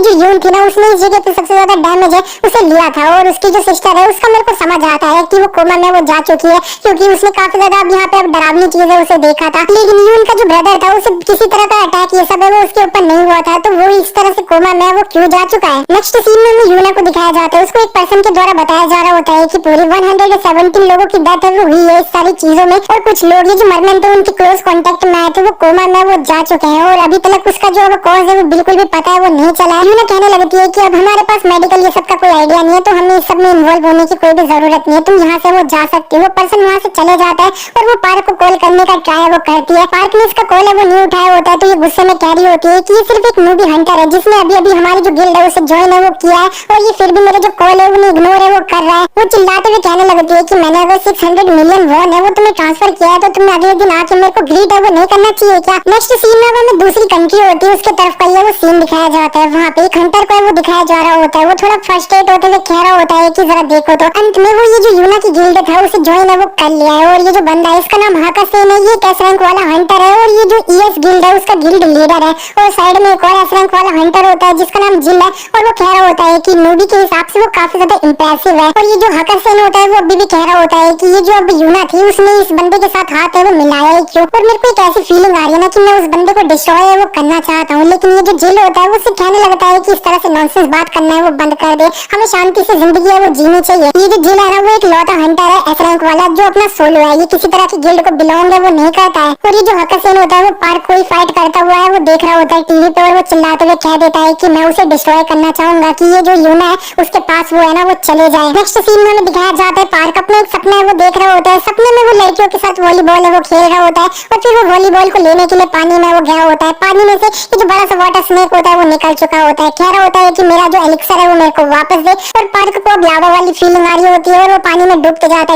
जो यून थी ना उसने इस जगह पे सबसे ज्यादा डैमेज है उसे लिया था, और उसकी जो सिस्टर है उसका मेरे को समझ आता है कि वो कोमा में वो जा चुकी है, क्योंकि उसने काफी ज्यादा अब यहाँ पे अब डरावनी चीजें उसे देखा था। लेकिन यून का जो ब्रदर था उसे किसी तरह का अटैक ये सब है वो उसके ऊपर नहीं हुआ था, तो वो इस तरह से कोमा में वो क्यों जा चुका है। नेक्स्ट सीन में हमें यूना को दिखाया जाता है, उसको एक पर्सन के द्वारा बताया जा रहा होता है कि पूरी 117 लोगों की डेथ है वो हुई है इस सारी चीजों में, और कुछ लोग ये जो मरमन थे उनके क्लोज कांटेक्ट में आए थे वो कोमा में वो जा चुके हैं, और अभी तक उसका जो कॉज है वो बिल्कुल भी पता है वो नहीं चला है। यूना कहने लगती है कि अब हमारे पास मेडिकल ये सब का कोई आइडिया नहीं है, तो हमें इस सब में इन्वॉल्व होने की कोई भी जरूरत नहीं है, तुम यहाँ से वो जा सकती हो। पर्सन वहाँ से चले जाता है और वो पार्क को कॉल करने का ट्राई वो करती है। पार्क ने इसका कॉल है वो नहीं उठाया होता है, तो ये गुस्से में कह रही होती है कि ये सिर्फ एक मूवी हंटर है जिसने अभी अभी हमारी जो गिल्ड है उसे ज्वाइन है वो किया है, और ये फिर भी मेरे जो कॉल है वो इग्नोर है वो कर रहा है। वो चिल्लाते हुए कहने लगती है कि मैंने अगर 600 मिलियन वॉन है वो तुम्हें ट्रांसफर किया है, तो तुम्हें अगले दिन आके मेरे को ग्रीट है वो नहीं करना चाहिए क्या। नेक्स्ट सीन में हमें दूसरी कंट्री होती है उसके तरफ का ये वो सीन दिखाया जाता है, वहाँ पे एक हंटर को वो दिखाया जा रहा होता है, वो थोड़ा फ्रस्ट्रेट होते हुए कह रहा होता है कि जरा देखो तो अंत में वो ये जो यूना की गिल्ड था उसे ज्वाइन है वो कर लिया है, और ये जो बंदा है इसका नाम हाकासेन है, ये एस रैंक वाला हंटर है, और ये जो ईएस गिल्ड है उसका गिल्ड लीडर है। और साइड में एक और एस रैंक वाला हंटर होता है जिसका नाम जिल है, और वो कह रहा होता है कि मूवी के हिसाब से वो काफी ज्यादा इंप्रेसिव है। और ये जो हाकासेन होता है वो अभी भी कह रहा होता है कि ये जो अब यूना थी उसने इस बंदे के साथ हाथ है वो मिलाया है क्यों। और मेरे को एक ऐसी फीलिंग आ रही है ना कि मैं उस बंदे को डिस्ट्रॉय है वो करना चाहता हूँ, लेकिन ये जो जिल होता है वो उससे कहने लगता है कि इस तरह से नॉनसेंस बात करना है वो बंद कर दे, हमें शांति से जिंदगी है वो जीनी चाहिए। ये जो जिल है ना वो एक लौटा हंटर है एस रैंक वाला जो अपना सोलो है, ये किसी तरह की गिल्ड को बिलोंग है वो नहीं करता है। और ये जो हाकासेन होता है वो पार्क को ही फाइट करता हुआ है वो देख रहा होता है टीवी पे, और वो चिल्लाते हुए कह देता है कि मैं उसे डिस्ट्रॉय करना चाहूंगा कि ये जो यूना है उसके पास वो है ना वो चले जाए। नेक्स्ट सीन में हमें दिखाया जाता है पार्क अपना एक सपना है वो देख रहा होता है, सपने में वो लड़कियों के साथ वॉलीबॉल है वो खेल रहा होता है, और फिर वो वॉलीबॉल को लेने के लिए पानी में वो गया होता है। पानी में से ये जो बड़ा सा वाटर स्नेक होता है वो निकल चुका होता है, कह रहा होता है कि मेरा जो एलिक्सर है वो मेरे को वापस दे। और पार्क को अब लावा वाली फीलिंग आ रही होती है, और वो पानी में डूबते जाता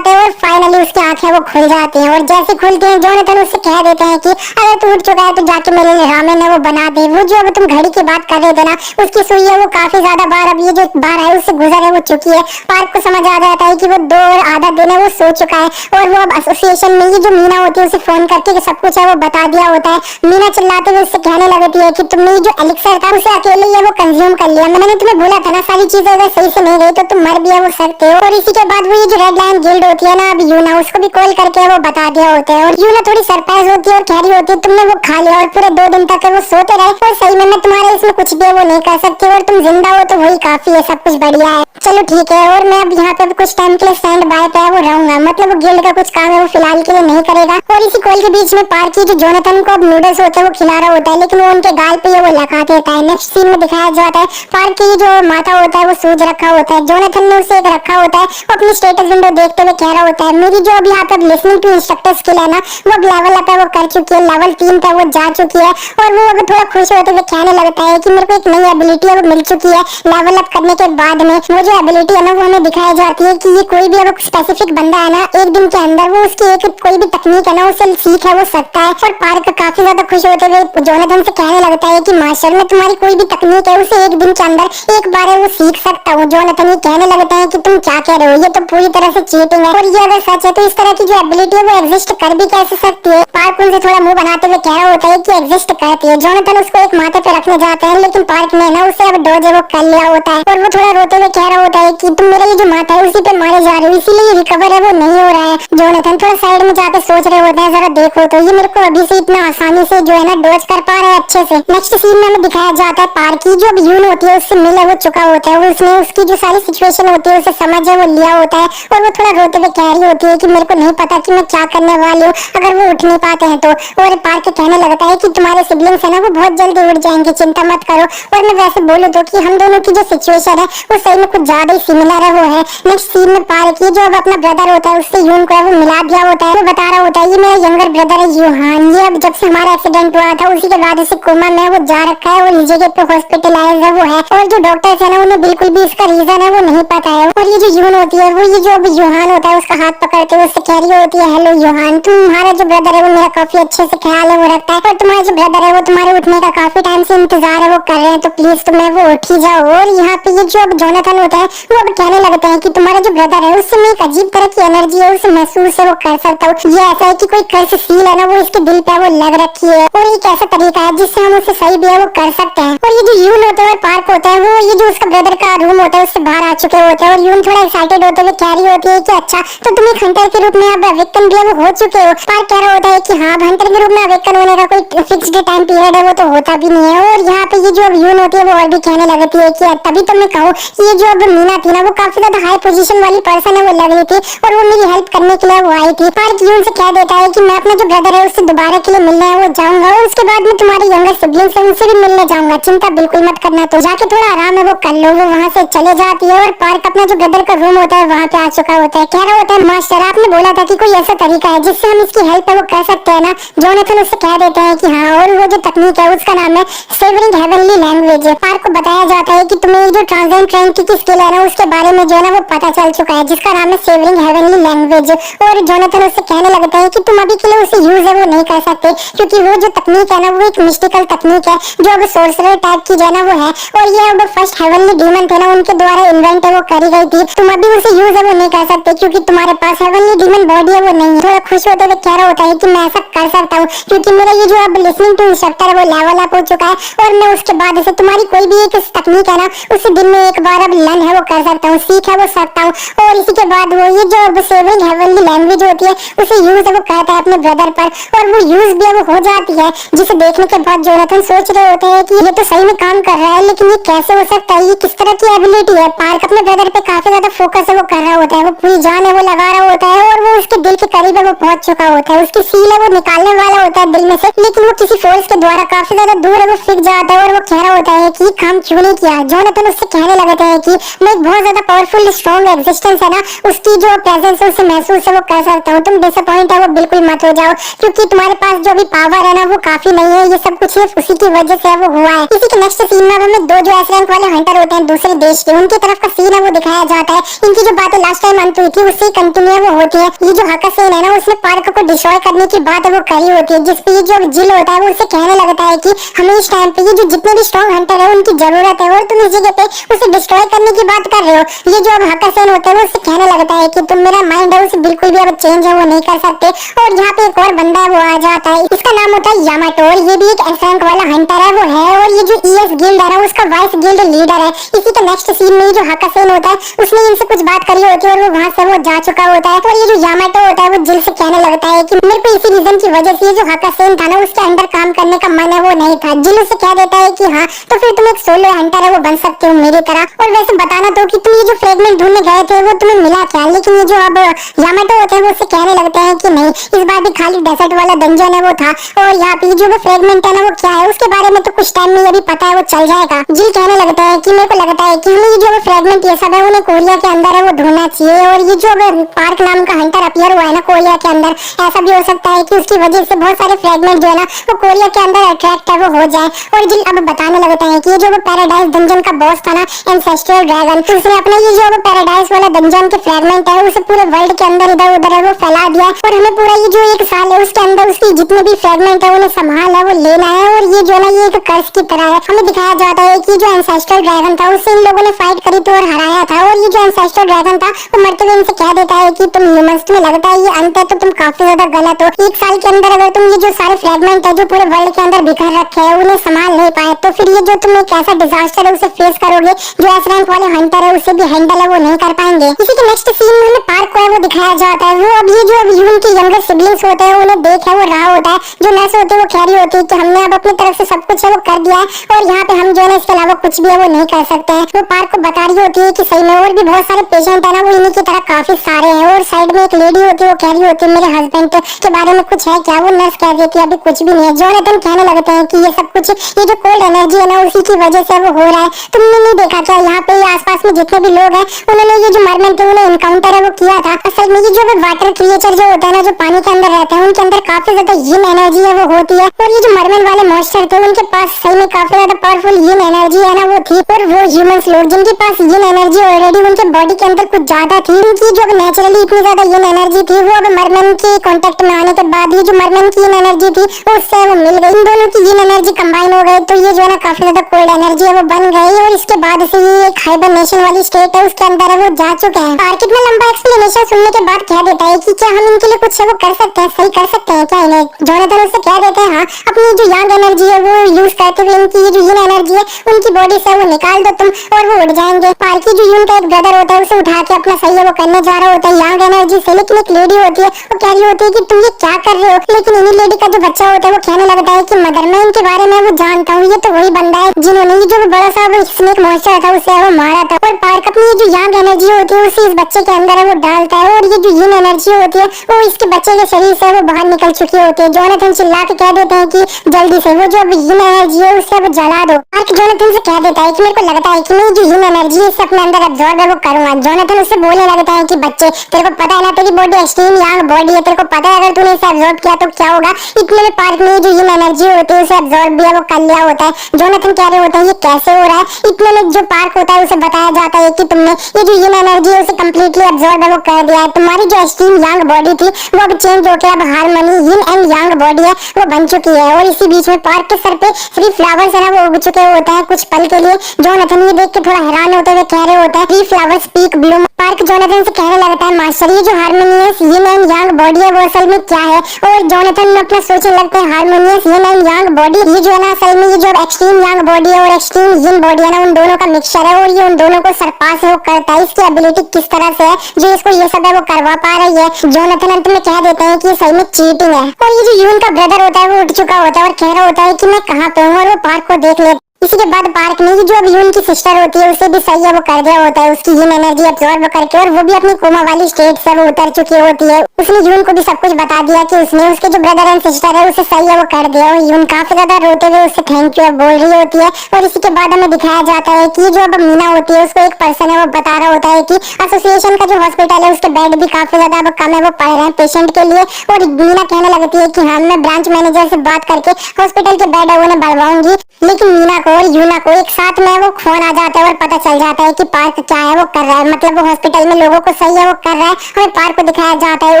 है और फाइनली उसकी आंखें वो खुल जाती हैं, और जैसे खुलती हैं जोनाथन उससे कह देते हैं कि अगर तू उठ चुका है तो जाके मेरे लिए रामेन है वो बना दे। वो जो अब तुम घड़ी की बात कर रहे थे ना उसकी सुई है वो काफी ज्यादा बार अब ये जो बार है उससे गुजर है वो चुकी है। पार्क को समझ आ जाता है कि वो 2 और आधा दिन है वो सो चुका है, और वो अब एसोसिएशन में ये जो मीना होती है उसे फोन करके सब कुछ है वो बता दिया होता है। मीना चिल्लाते हुए उससे कहने लगती है कि तुमने ये जो एलिक्सर था उसे अकेले ही वो कंज्यूम कर लिया, मैंने तुम्हें बोला था ना सारी चीजें अगर सही से नहीं गई तो तुम मर भी है वो सकते हो। और इसी के बाद वो ये जो रेड लाइन गिल्ड होती है ना अब यूना उसको भी कॉल करके वो बता दिया होता है, और यूना थोड़ी सरप्राइज होती है और कह रही होती है तुमने वो खा लिया और पूरे 2 दिन तक वो सोते रहे, और सही में मैं तुम्हारे इसमें कुछ भी वो नहीं कर सकती, और तुम जिंदा हो तो वही काफी है, सब कुछ बढ़िया है, चलो ठीक है। और मैं अब यहाँ पे कुछ टाइम के लिए स्टैंड बाय पे वो रहूंगा, मतलब वो गिल्ड का कुछ काम है वो फिलहाल के लिए नहीं करेगा। और इसी कॉल के बीच में पार्क की जो जोनाथन को अब नूडल्स होते हैं वो खिला रहा होता है, लेकिन वो उनके गाल पे वो लगा देता है। नेक्स्ट सीन में दिखाया जाता है पार्क की जो माथा होता है वो सूज रखा होता है, जोनाथन ने उसे एक रखा होता है, वो अपनी स्टेटस विंडो देखते हुए कह रहा होता है मेरी जो अभी यहाँ पे लिसनिंग टू इंस्ट्रक्टर स्किल है ना वो अब लेवल अप है वो कर चुकी है, लेवल 3 पे वो जा चुकी है। और वो अब थोड़ा खुश होते हुए कहने लगता है कि मेरे को एक नई एबिलिटी अब मिल चुकी है लेवल अप करने के बाद में। वो जो एबिलिटी है ना वो हमें दिखाई जाती है कि ये कोई भी अब स्पेसिफिक बंदा है ना एक दिन के अंदर वो उसकी एक कोई भी तकनीक है ना उसे सीख है वो सकता है। और पार्क काफी ज्यादा खुश होते हुए जोनाथन से कहने लगता है कि मास्टर मैं तुम्हारी कोई भी तकनीक है उसे एक दिन के अंदर एक बार है वो सीख सकता हूँ। जोनाथन ये कहने लगता है कि तुम क्या कह रहे हो, ये तो पूरी तरह से चीटिंग है, और ये अगर सच है तो इस तरह की जो एबिलिटी है वो एग्जिस्ट कर भी कैसे सकती है। पार्क उनसे थोड़ा मुंह बनाते हुए कह रहा होता है कि एग्जिस्ट करती है। जोनाथन उसको एक माथे पे रखने जाते हैं, लेकिन पार्क ने ना उसे अब डोज वो कर लिया होता है, और वो थोड़ा रोते हुए कह रहा होता है कि तुम मेरा ये जो माथा है उसी पे मारे जा रहे हो, इसीलिए रिकवर है वो नहीं हो रहा है। जोनाथन थोड़ा साइड में जाके सोच रहे होते हैं जरा देखो तो ये मेरे को अभी से इतना आसानी से जो है ना डोज कर पा रहे हैं अच्छे से। नेक्स्ट सीन में हमें दिखाया जाता है पार्क की जो यून होती है उससे मिल हो चुका होता है, उसने उसकी जो सारी सिचुएशन होती है उसे समझ है वो लिया होता है, और वो थोड़ा रोते हुए कह रही होती है कि मेरे को नहीं पता कि मैं क्या करने वाली हूँ अगर वो उठ नहीं पाते हैं तो। और पार्क कहने लगता है कि तुम्हारे सिबलिंग्स है ना वो बहुत जल्दी उठ जाएंगे, चिंता मत करो, और मैं वैसे बोलूँ तो कि हम दोनों की जो सिचुएशन है वो सही में कुछ ज्यादा ही सिमिलर है। वो है नेक्स्ट सीन में पार्क ये जो अब अपना ब्रदर होता है उससे यून को वो मिला दिया होता है। वो बता रहा होता है ये मेरा यंगर ब्रदर है यूहान, ये अब जब से हमारा एक्सीडेंट हुआ था उसी के बाद इसे कोमा में वो जा रखा है और इस जगह पे हॉस्पिटलाइज है वो है। और जो डॉक्टर्स है ना उन्हें बिल्कुल भी इसका रीजन है वो नहीं पता है। और ये जो यून होती है वो ये जो अब यूहान होता है उसका हाथ पकड़ते हुए उससे कह रही होती है हेलो यूहान, तुम्हारा जो ब्रदर है वो मेरा काफी अच्छे से ख्याल है वो रखता है और तुम्हारा जो ब्रदर है वो तुम्हारे उठने का काफी टाइम से इंतजार है वो कर रहे हैं, तो प्लीज तुम्हें वो उठ ही जाओ। और यहाँ पे ये जो अब जोनाथन होता है वो अब कहने लगता है कि तुम्हारा जो ब्रदर है उससे मैं एक अजीब तरह की एनर्जी है उसे महसूस है वो कर सकता हूँ। ये ऐसा है कि कोई कर्स सील है ना वो इसके दिल पे वो लग रखी है और एक ऐसा तरीका है जिससे हम उसे सही भी है वो कर सकते हैं। और ये जो यून होता है और पार्क होता है वो ये जो उसका ब्रदर का रूम होता है उससे बाहर आ चुके होते हैं और यून थोड़ा एक्साइटेड होते हुए कह रही होती है कि अच्छा तो तुम एक हंटर के रूप में अब अवेकन भी हो चुके हो। पार्क कह रहा होता है कि हाँ हंटर के रूप में अवेकन होने का कोई फिक्स्ड टाइम पीरियड है वो तो होता भी नहीं है। और यहाँ पे ये जो अब यून होती है वो और भी कहने लगती है कि तभी तो मैं कहूँ ये जो अब मीना थी ना वो काफी ज्यादा हाई पोजीशन वाली पर्सन है वो लग रही थी और वो मेरी हेल्प करने के लिए वो आई थी। पार्क यून से कह देता है कि मैं अपना जो ब्रदर है उससे दोबारा के लिए मिलने है वो जाऊंगा और उसके बाद मैं तुम्हारे यंगर सिबलिंग्स है उनसे भी मिलने जाऊंगा, चिंता बिल्कुल मत करना, तो जाके थोड़ा आराम है वो कर लो। वो वहाँ से चले जाती है और पार्क अपना जो ब्रदर का रूम होता है वहाँ पे आ चुका होता है। कह रहा होता है मास्टर आपने बोला था कि कोई ऐसा तरीका है जिससे हम इसकी हेल्प है वो कर सकते हैं ना। जोनाथन उससे कह देते हैं कि हाँ और वो जो तकनीक है उसका नाम है सेवरिंग हेवनली लैंग्वेज। पार्क को बताया जाता है कि तुम्हें जो ट्रांसजेंड ट्रेन की स्किल है ना उसके बारे में जो है ना वो पता चल चुका है जिसका नाम है सेवरिंग हेवनली लैंग्वेज। और जोनाथन उससे कहने लगता है कि तुम अभी के लिए उसे यूज है वो नहीं कर सकते क्योंकि वो जो तकनीक है ना वो एक मिस्टिकल तकनीक है जो अब सोर्सरर टाइप की जो है ना वो है और ये अब फर्स्ट हेवनली डीमन थे ना उनके द्वारा इन्वेंट है वो करी गई थी। तुम अभी उसे यूज है वो नहीं कर सकते क्योंकि तुम्हारे पास हेवनली डीमन बॉडी है वो नहीं है। थोड़ा खुश होते हुए कह रहा होता है कि मैं ऐसा कर सकता हूँ क्योंकि मेरा ये जो अब लिसनिंग टू इंस्ट्रक्टर है वो लेवल अप हो चुका है और मैं उसके बाद से तुम्हारी कोई भी एक तकनीक है ना उसे दिन में एक बार अब लर्न है वो कर सकता हूँ, सीख है वो सकता हूँ। और इसी के बाद वो ये जो अब सेवरिंग हेवनली लैंग्वेज होती है उसे यूज है वो कहता है अपने ब्रदर पर और वो यूज भी वो हो जाती है जिसे देखने के बाद जोनाथन सोच रहे होते हैं कि ये तो सही में काम कर रहा है लेकिन ये कैसे हो सकता है, ये किस तरह की एबिलिटी है। पार्क अपने ब्रदर पे काफी ज्यादा फोकस है वो कर रहा होता है, वो पूरी जान है वो लगा रहा होता है और वो उसके दिल के करीब है वो पहुंच चुका होता है। उसकी सील है वो निकालने वाला होता है दिल में से लेकिन वो किसी फोर्स के द्वारा काफी ज्यादा दूर है वो फिक जाता है और वो कह रहा होता है कि काम क्यों नहीं किया। जोनाथन उससे कहने लगता है कि मैं एक बहुत ज्यादा पावरफुल स्ट्रॉन्ग एग्जिस्टेंस है ना उसकी जो प्रेजेंस है उसे महसूस है वो कर सकता हूँ, तुम डिसअपॉइंट है वो बिल्कुल मत हो जाओ क्योंकि तुम्हारे पास जो भी पावर है ना वो काफी नहीं है, ये सब कुछ सिर्फ उसी की वजह से वो हुआ है। इसी के नेक्स्ट सीन में हमें दो जो एस रैंक वाले हंटर होते हैं दूसरे देश के उनकी तरफ का सीन है वो दिखाया जाता है। इनकी जो बातें लास्ट टाइम अंत हुई थी उससे कंटिन्यू वो होती है। ये जो हकासेन है ना उसने पार्क को डिस्ट्रॉय करने की बात है वो करी होती है जिसपे ये जो जिल होता है वो उसे कहने लगता है कि हमें इस टाइम पे ये जो जितने भी स्ट्रॉन्ग हंटर है उनकी जरूरत है और तुम इस जगह पे उसे डिस्ट्रॉय करने की बात कर रहे हो। ये जो अब हकासेन होता है वो उससे कहने लगता है कि तुम मेरा माइंड है उसे बिल्कुल भी अब चेंज है वो नहीं कर सकते। और यहाँ पे एक और बंदा है वो आ जाता है, इसका नाम होता है यामाटो और ये भी एक एस रैंक वाला हंटर है वो है और ये जो ईएस गिल्ड है ना उसका वाइस गिल्ड लीडर है। इसी के नेक्स्ट सीन में जो हकासेन होता है उसने इनसे कुछ बात करी होती है और वो वहाँ से वो जा चुका होता है। और ये जो यामाटो होता है वो जिल से कहने लगता है कि मेरे को इसी रीजन की वजह से जो हकासेन था ना उसके अंदर काम करने का मन है वो नहीं था। जिल उसे कह देता है कि हाँ तो फिर तुम एक सोलो हंटर है वो बन सकते हो मेरी तरह। और वैसे बताना तो कि तुम ये जो फ्रेगमेंट ढूंढने गए थे वो तुम्हें मिला क्या, लेकिन ये जो अब यामाटो होते हैं वो उससे कहने लगते हैं कि नहीं इस बार भी खाली डेजर्ट वाला डंजन है वो था और यहाँ पे जो वो फ्रेगमेंट है ना वो क्या है उसके बारे में तो कुछ टाइम में अभी पता है वो चल जाएगा। जिल कहने लगता है कि मेरे को लगता है कि हमें ये जो फ्रेगमेंट ये सब है उन्हें कोरिया के अंदर है वो ढूंढना चाहिए और ये जो पार्क नाम का हंटर अपीयर हुआ है ना कोरिया के अंदर ऐसा भी हो सकता है कि उसकी वजह से बहुत सारे फ्रेगमेंट जो है ना वो कोरिया के अंदर अट्रैक्ट है वो हो जाए। और जिल अब बताने लगता है कि ये जो वो पैराडाइज डंजन का बॉस था ना एंसेस्ट्रल ड्रैगन तो उसने अपना ये जो वो पैराडाइज वाला डंजन के फ्रेगमेंट है उसे पूरे वर्ल्ड के अंदर इधर उधर है वो फैला दिया और हमें पूरा ये जो एक साल है उसके अंदर उसकी जितने भी फ्रेगमेंट है उन्हें संभाल है वो लेना है। और ये जो ना ये एक कर्स की तरह है, हमें दिखाया जाता है कि जो एंसेस्ट्रल ड्रैगन था उससे इन लोगों ने फाइट करी थी और हराया था और ये जो एंसेस्ट्रल ड्रैगन था वो मरते हुए इनसे कह देता है कि तुम ह्यूमंस तुम्हें लगता है ये अंत है तो तुम काफी ज्यादा गलत हो। एक साल के अंदर अगर तुम ये जो सारे फ्रेगमेंट है जो पूरे वर्ल्ड के अंदर बिखर रखे हैं उन्हें संभाल नहीं पाए तो फिर ये जो तुम एक ऐसा डिजास्टर है उसे फेस करोगे जो एस रैंक वाले हंटर है उसे भी हैंडल है वो नहीं कर पाएंगे। इसी के नेक्स्ट सीन में हमें पार्क को है वो दिखाया जाता है। वो अब ये जो यून के यंगर सिबलिंग्स होते हैं उन्हें देख है वो रहा होता है, जो नर्स होते हैं वो कह रही होती है कि हमने अब अपनी तरफ से सब कुछ है वो कर दिया है और यहाँ पे हम जो है इसके अलावा कुछ भी है वो नहीं कर सकते हैं। वो पार्क को बता रही होती है कि सही में और भी बहुत सारे पेशेंट है ना वो इन्हीं की तरह काफी सारे हैं। और साइड में एक लेडी होती है वो कह रही होती है मेरे हस्बैंड के बारे में कुछ है क्या, वो नर्स कह देती है अभी कुछ भी नहीं है। जोनाथन कहने लगते हैं कि ये सब कुछ ये जो कोल्ड एनर्जी है ना उसी की वजह से वो हो रहा है। तुमने नहीं देखा क्या यहाँ पे आसपास में जितने भी लोग हैं उन्होंने ये जो मरमेन थे उन्हें इनकाउंटर है वो किया था। असल में ये जो वाटर क्रिएचर जो होता है ना, जो पानी के अंदर रहते हैं, उनके अंदर काफी ज्यादा यिन एनर्जी है वो होती है। और ये जो मरमेन वाले मॉन्स्टर थे उनके पास सही में काफी ज्यादा पावरफुल यिन एनर्जी है ना वो थी। और वो ह्यूमंस लोग जिनके पास यिन एनर्जी ऑलरेडी उनके बॉडी के अंदर कुछ ज्यादा थी, उनकी जो नेचुरली इतनी ज्यादा यिन एनर्जी थी, वो अब मरमेन के कांटेक्ट में आने के बाद ये जो मरमेन की यिन एनर्जी थी वो उससे वो मिल गई। इन दोनों की यिन एनर्जी कंबाइन हो गई तो ये जो है ना काफी ज्यादा कोल्ड एनर्जी है वो बन गई। और इसके बाद से ये एक हाइबरनेशन वाली स्टेट है उसके अंदर है वो जा चुके हैं। और कितना लंबा एक्सप्लेनेशन सुनने के बाद कह देता है कि क्या हम इनके लिए कुछ है वो कर सकते हैं, सही कर सकते हैं क्या इन्हें। जोनाथन उससे कह देते हैं हाँ, अपनी जो यंग एनर्जी है वो यूज करते हुए इनकी ये जो यिन एनर्जी है उनकी बॉडी से वो निकाल दो तुम और वो उड़ जाएंगे। पार्की जो यून का एक ब्रदर होता है उसे उठा के अपना सही है वो करने जा रहा होता है यंग एनर्जी से, लेकिन एक लेडी होती है वो कह रही होती है कि तुम ये क्या कर रहे हो। लेकिन इन्हीं लेडी का जो बच्चा होता है वो कहने लगता है कि मदर मैं इनके बारे में वो जानता हूँ, ये तो वही बंदा है जिन्होंने ये जो बड़ा सा वो स्नेक मॉन्स्टर था उसे वो मारा था। और पार्क अपनी ये जो यंग एनर्जी होती है उसे इस बच्चे के अंदर है वो डालता है और ये जो यिन एनर्जी होती है वो इसके बच्चे के शरीर से वो बाहर निकल चुकी होती है। जोनाथन चिल्ला के कह देते हैं कि जल्दी से वो जो यिन एनर्जी है उसे वो जला दो। पार्क जोनाथन से कह देता है कि मेरे को लगता है कि मैं जो यिन एनर्जी है इसे अपने अंदर अब्सॉर्ब है वो करूंगा। जोनाथन उससे बोलने लगता है कि बच्चे तेरे को पता है ना तेरी बॉडी एक्सट्रीम यंग बॉडी है, तेरे को पता है अगर तूने इसे अब्सॉर्ब किया तो क्या होगा। इतने में पार्क में जो यिन एनर्जी होती है उसे अब्सॉर्ब भी है वो कर लिया होता है। जोनाथन कह रहे होते हैं ये कैसे हो रहा है। इतने में जो पार्क होता है उसे बताया जाता है कि तुमने ये जो यिन एनर्जी है उसे कम्प्लीटली अब्सॉर्ब है वो कर दिया है। तुम्हारी जो एक्सट्रीम यंग बॉडी थी वो अब चेंज होकर अब harmony yin and young body है वो बन चुकी है। और इसी बीच में पार्क के सर पे थ्री फ्लावर्स है ना वो उग चुके होते हैं कुछ पल के लिए। जोनाथन ये देख के थोड़ा हैरान होते हुए कह रहे होते हैं three flowers speak Bloom. Park Jonathan से कहने लगता है मास्टर ये जो harmonious yin and young body है वो असल में क्या है। और जोनाथन अपना सोचने लगते हैं harmonious yin and young body ये जो है ना असल में ये जो एक्सट्रीम यंग बॉडी है और एक्सट्रीम यिन बॉडी है ना उन दोनों का मिक्सचर है और ये उन दोनों को सरपास है वो करता है। इसकी एबिलिटी किस तरह से है जो इसको ये सब है वो करवा पा रही है। जोनाथन अंत में कह देते हैं कि ये सही में चीटिंग है। और ये जो यून का ब्रदर होता है वो उठ चुका होता है और कह रहा होता है कि मैं कहाँ पे हूँ और वो पार्क को देख ले। इसी के बाद पार्क में जो अभी उनकी सिस्टर होती है उसे भी सही है वो कर दिया होता है उसकी यिन एनर्जी अब्सॉर्ब करके और वो भी अपनी कोमा वाली स्टेट से वो उतर चुकी होती है। उसने यून को भी सब कुछ बता दिया कि उसने उसके जो ब्रदर एंड सिस्टर है उसे सही है वो कर दिया। और यून काफी ज्यादा रोते हुए उससे थैंक यू बोल रही होती है। और इसी के बाद हमें दिखाया जाता है कि जो अब मीना होती है उसको एक पर्सन है वो बता रहा होता है कि एसोसिएशन का जो हॉस्पिटल है उसके बेड भी काफी ज्यादा अब कम है वो पड़ रहे हैं पेशेंट के लिए। और मीना कहने लगती है कि हाँ मैं ब्रांच मैनेजर से बात करके हॉस्पिटल के बेड है उन्हें बढ़वाऊंगी। लेकिन मीना को और यूना को एक साथ में वो फोन आ जाता है और पता चल जाता है कि पार्क क्या है वो कर रहा है, मतलब वो हॉस्पिटल में लोगों को सही है वो कर रहा है। हमें पार्क को दिखाया जाता है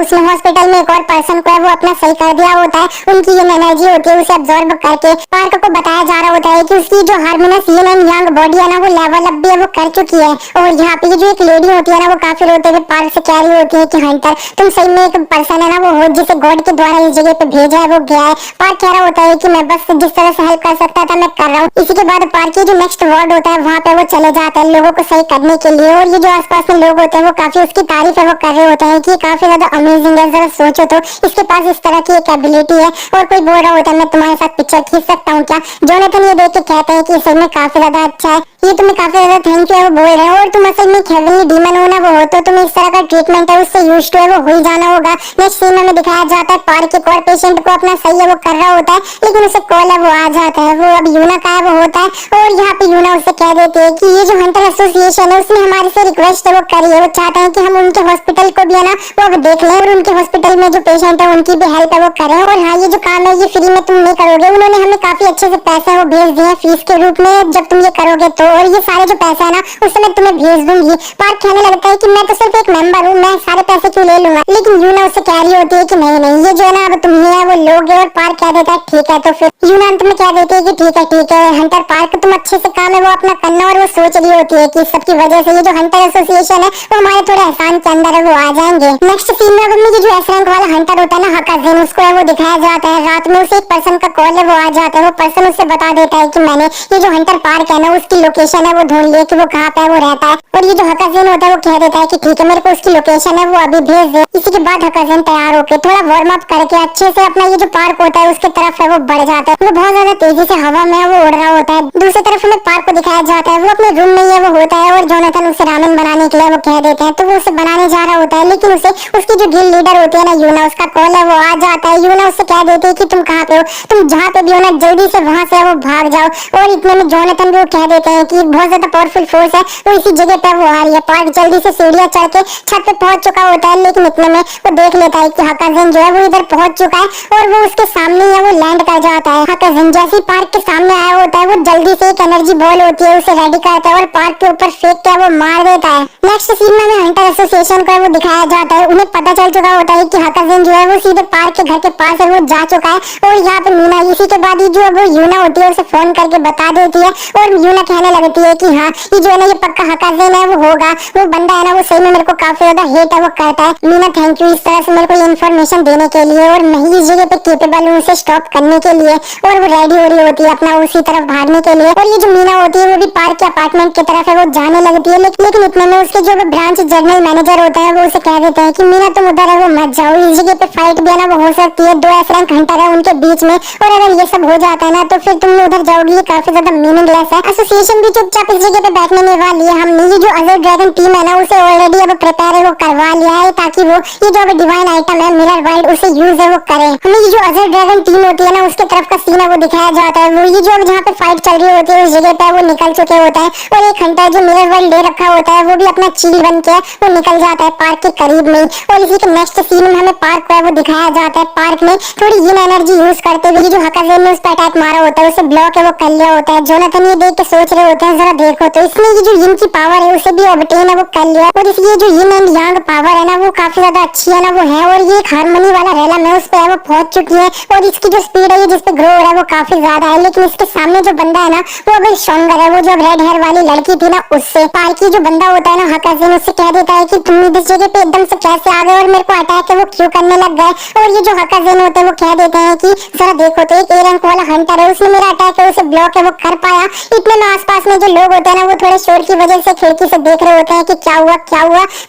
उसने हॉस्पिटल में एक और पर्सन को है वो अपना सही कर दिया होता है। उनकी ये एनर्जी होती है उसे अब्सॉर्ब करके पार्क को बताया जा रहा होता है कि उसकी जो hormones yin and young body है ना वो लेवल अप भी है वो कर चुकी है। और यहाँ पे जो एक लेडी होती है ना वो काफी रोते हुए पार्क से कह रही होती है कि हंटर तुम सही में एक पर्सन है ना वो हो जिसे गॉड के द्वारा इस जगह पे भेजा है वो गया है। पार्क कह रहा होता है कि मैं बस जिस तरह से हेल्प कर सकता था मैं कर रहा हूँ। इसी के बाद पार्क की जो नेक्स्ट वार्ड होता है वहाँ पे वो चले जाता है लोगों को सही करने के लिए। और ये जो आसपास में लोग होते हैं वो काफी उसकी तारीफ है वो कर रहे होते हैं कि काफी ज्यादा अमेजिंग है, जरा सोचो तो इसके पास इस तरह की एक एबिलिटी है। और कोई बोल रहा होता है मैं तुम्हारे साथ पिक्चर खींच सकता हूँ क्या। जोनाथन ये देख के कहते हैं कि सही में काफी ज्यादा अच्छा है, ये तुम्हें काफी ज्यादा थैंक यू है वो बोल रहे हैं। और तुम असल में हेवनली डीमन हो ना वो हो तो तुम्हें इस तरह का ट्रीटमेंट है उससे यूज्ड टू है वो हो ही जाना होगा। नेक्स्ट सीन में दिखाया जाता है पार्क एक और पेशेंट को अपना सही है वो कर रहा होता है लेकिन उसे कॉल है वो आ जाता है, वो अब यूना का है वो होता है। और यहाँ पे यूना उससे कह देती है कि ये जो हंटर एसोसिएशन है उसने हमारे से रिक्वेस्ट है वो करी है, वो चाहते हैं कि हम उनके हॉस्पिटल को भी है ना वो अब देख लें और उनके हॉस्पिटल में जो पेशेंट है उनकी भी हेल्प है वो करें। और हाँ ये जो काम है ये फ्री में तुम नहीं करोगे, उन्होंने हमें काफी अच्छे से पैसे वो भेज दिए फीस के रूप में जब तुम ये करोगे तो। और ये सारे जो पैसा है ना उससे मैं तुम्हें भेज दूंगी। पार्क कहने लगता है कि मैं तो सिर्फ एक मेंबर हूँ, मैं सारे पैसे क्यों ले लूंगा। लेकिन यूना उससे कह रही होती है कि नहीं नहीं ये जो है ना अब तुम ही है वो लोगे। और पार्क कह देता है ठीक है। तो फिर यूना अंत में कह देती है कि ठीक है हंटर पार्क तुम अच्छे से काम है वो अपना करना। और वो सोच रही होती है कि सबकी वजह से ये जो हंटर एसोसिएशन है वो हमारे थोड़े एहसान के अंदर है वो आ जाएंगे। नेक्स्ट सीन में अब ये जो एस रैंक वाला हंटर होता है ना हकाज़िन उसको है वो दिखाया जाता है। रात में उसे एक पर्सन का कॉल है वो आ जाता है, वो पर्सन उससे बता देता है कि मैंने ये जो हंटर पार्क है ना उसकी लोकेशन है वो ढूंढ लिए कि वो कहाँ पे है, वो रहता है। और ये जो हकाज़िन होता है वो कह देता है कि ठीक है मेरे को उसकी लोकेशन है वो अभी भेज दे। इसी के बाद हकाज़िन तैयार होकर थोड़ा वार्म अप करके अच्छे से अपना ये जो पार्क होता है उसके तरफ है वो बढ़ जाता है। वो बहुत ज्यादा तेजी से हवा में वो उड़ रहा होता है। दूसरी तरफ हमें पार्क को दिखाया जाता है, वो अपने रूम में ही वो होता है और जोनाथन उसे रामेन बनाने के लिए वो कह देते हैं, तो वो उसे बनाने जा रहा होता है। लेकिन उसे उसकी जो गिल्ड लीडर होती है ना यूना, उसका कॉल है वो आ जाता है। यूना उससे कह देती है कि तुम कहाँ पे हो, तुम जहाँ पे भी हो ना जल्दी से वहाँ से वो भाग जाओ। और इतने में जोनाथन भी वो कह देते हैं कि बहुत ज्यादा पावरफुल फोर्स है वो इसी जगह पे वो आ रही है। पार्क जल्दी से सीढ़ियाँ चढ़ के छत पे पहुंच चुका होता है, लेकिन इतने में वो देख लेता है कि हकाज़िन जो है वो इधर पहुंच चुका है और वो उसके सामने है वो लैंड कर जाता है। हकाज़िन जैसे ही पार्क के सामने आया होता है वो जल्दी से एक एनर्जी बॉल होती है उसे रेडी करता है और पार्क के ऊपर फेंक के वो मार देता है। नेक्स्ट सीन में हमें हंटर एसोसिएशन को वो दिखाया जाता है। उन्हें पता चल चुका होता है कि हकाज़िन जो है वो सीधे पार्क के घर के पास है वो जा चुका है। और यहाँ पे मीना इसी के बाद ही जो है वो यूना होती है उसे फोन करके बता देती है और यूना कहने लगती है कि हाँ ये जो है ना ये पक्का हकाज़िन है वो होगा, वो बंदा है ना वो सही में मेरे को काफी ज्यादा हेट है वो करता है। मीना थैंक यू इस तरह से मेरे को इन्फॉर्मेशन देने के लिए, और मैं ही इस जगह पे केपेबल हूँ उसे स्टॉप करने के लिए। और वो रेडी हो रही होती है अपना उसी तरफ भागने के लिए। और ये जो मीना होती है वो भी पार्क के अपार्टमेंट की तरफ है वो जाने लगती है। लेकिन इतने में उसके जो ब्रांच जनरल मैनेजर होता है वो उसे कह देते हैं कि मीना तुम उधर है वो मत जाओ, इस जगह पे फाइट भी है ना वो हो सकती है, दो एस रैंक हंटर है उनके बीच में, और अगर ये सब हो जाता है ना तो फिर तुम उधर जाओगी ये काफी ज्यादा मीनिंगलेस है। एसोसिएशन भी चुपचाप इस जगह पे बैठने नहीं वाली है। हमने ये जो अजर ड्रैगन टीम है ना उसे ऑलरेडी अब प्रिपेयर है वो करवा लिया है ताकि वो ये जो डिवाइन आइटम है मिरर वर्ल्ड उसे यूज है वो करे। हमें ये जो अजर ड्रैगन टीम होती है ना उसके तरफ का सीन है वो दिखाया जाता है। वो ये जो जहाँ पे फाइट चल रही होती है उस जगह पे वो निकल चुके होते हैं और एक हंटर जो मिरर वर्ल्ड ले रखा होता है वो भी अपना चील बन के वो निकल जाता है पार्क के करीब में। और इसी के नेक्स्ट सीन में हमें पार्क को है वो दिखाया जाता है। पार्क में थोड़ी यिन एनर्जी यूज करते हुए जो हकाज़िन ने उस पर अटैक मारा होता है उसे ब्लॉक है वो कर लिया होता है। जोनाथन ये देख के सोच रहे होते हैं जरा देखो तो इसने ये जो यिन की पावर है उसे भी ऑब्टेन है वो कर लिया, और इसलिए जो यिन एंड यांग पावर है ना वो काफी ज्यादा अच्छी है ना वो है। और ये हारमोनी वाला रेलम है उस पे है वो पहुंच चुकी है और इसकी जो स्पीड है जिसपे ग्रो हो रहा है वो काफी ज्यादा है। लेकिन इसके सामने जो बंदा है ना वो अभी स्ट्रॉन्गर है। वो जो रेड हेयर वाली लड़की थी ना उससे पार्की जो बंदा होता है ना हकाज़िन उससे कह देता है कि तुम इस जगह पे एकदम से कैसे आ गए और मेरे को अटैक है वो क्यों करने लग गए। और ये जो हकाज़िन होते हैं वो कह देते हैं कि जरा देखो तो एक ए रैंक वाला हंटर है उसने मेरा अटैक है उसे ब्लॉक है वो कर पाया। इतने में आसपास में जो लोग होते हैं ना वो थोड़े शोर की वजह से खिड़की से देख रहे होते हैं कि क्या हुआ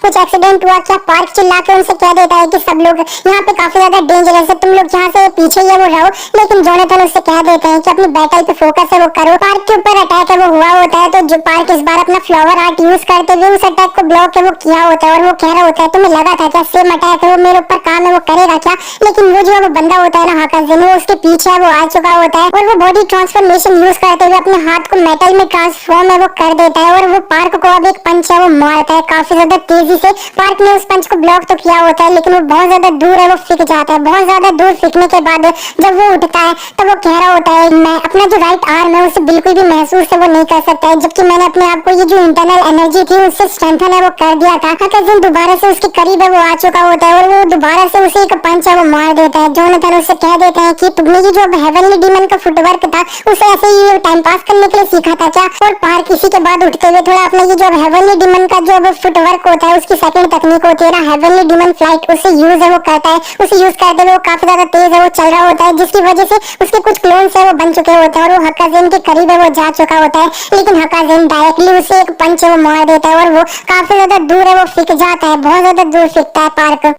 कुछ एक्सीडेंट हुआ क्या। पार्क चिल्ला के उनसे कह देता है कि सब लोग यहाँ पे काफी ज्यादा डेंजरस है, तुम लोग यहाँ से पीछे ही वो रहो। लेकिन जोनाथन उससे कह देते हैं कि अपनी बैटल पे फोकस है वो करो। पार्क के ऊपर अटैक है वो हुआ होता है तो जो पार्क इस बार अपना फ्लावर आर्ट यूज करते हुए उस अटैक को ब्लॉक है वो किया होता है। और वो कह रहा होता है तुम्हें लगा था क्या सेम अटैक है वो मेरे ऊपर काम है वो करेगा क्या। लेकिन वो जो बंदा होता है ना हकाज़िन वो उसके पीछे वो आ चुका होता है और वो बॉडी ट्रांसफॉर्मेशन यूज करते हुए अपने हाथ को मेटल में ट्रांसफॉर्म है वो कर देता है। और वो पार्क को अब एक पंच है वो मारता है काफी ज्यादा तेजी से। पार्क ने उस पंच को ब्लॉक तो किया होता है लेकिन वो बहुत ज्यादा दूर है वो फिक जाता है। बहुत ज्यादा दूर फिकने के बाद जब वो उठता है तब वो कह रहा होता है मैं अपना जो राइट आर्म है उसे बिल्कुल भी महसूस है वो नहीं कर सकता है, जबकि मैंने अपने आप को ये जो इंटरनल एनर्जी थी उससे स्ट्रेंथन है वो कर दिया था। हकाज़िन दोबारा से उसके करीब है वो आ चुका होता है और वो दोबारा से उसे एक पंच है वो मार देता है। जोनाथन उससे कह देते हैं कि तुमने ये जो हेवनली डीमन का फुटवर्क था उसे ऐसे ही टाइम पास करने के लिए सीखा था क्या। और पार्क इसी के बाद उठते हुए थोड़ा अपने ये जो हेवनली डीमन का जो फुटवर्क होता है उसकी सेकंड तकनीक होती है ना हेवनली डीमन फ्लाइट, उसे यूज है वो करता है। उसे यूज करते हुए वो काफी ज्यादा तेज है वो चल रहा होता है जिसकी वजह से उसके कुछ क्लोन्स है वो बन चुके होते हैं और वो हकाज़िन के करीब है वो जा चुका होता है। लेकिन हकाज़िन डायरेक्टली उसे एक पंच है वो मार देता है और वो काफी ज्यादा दूर है वो फिक जाता है, बहुत ज्यादा दूर फिकता है।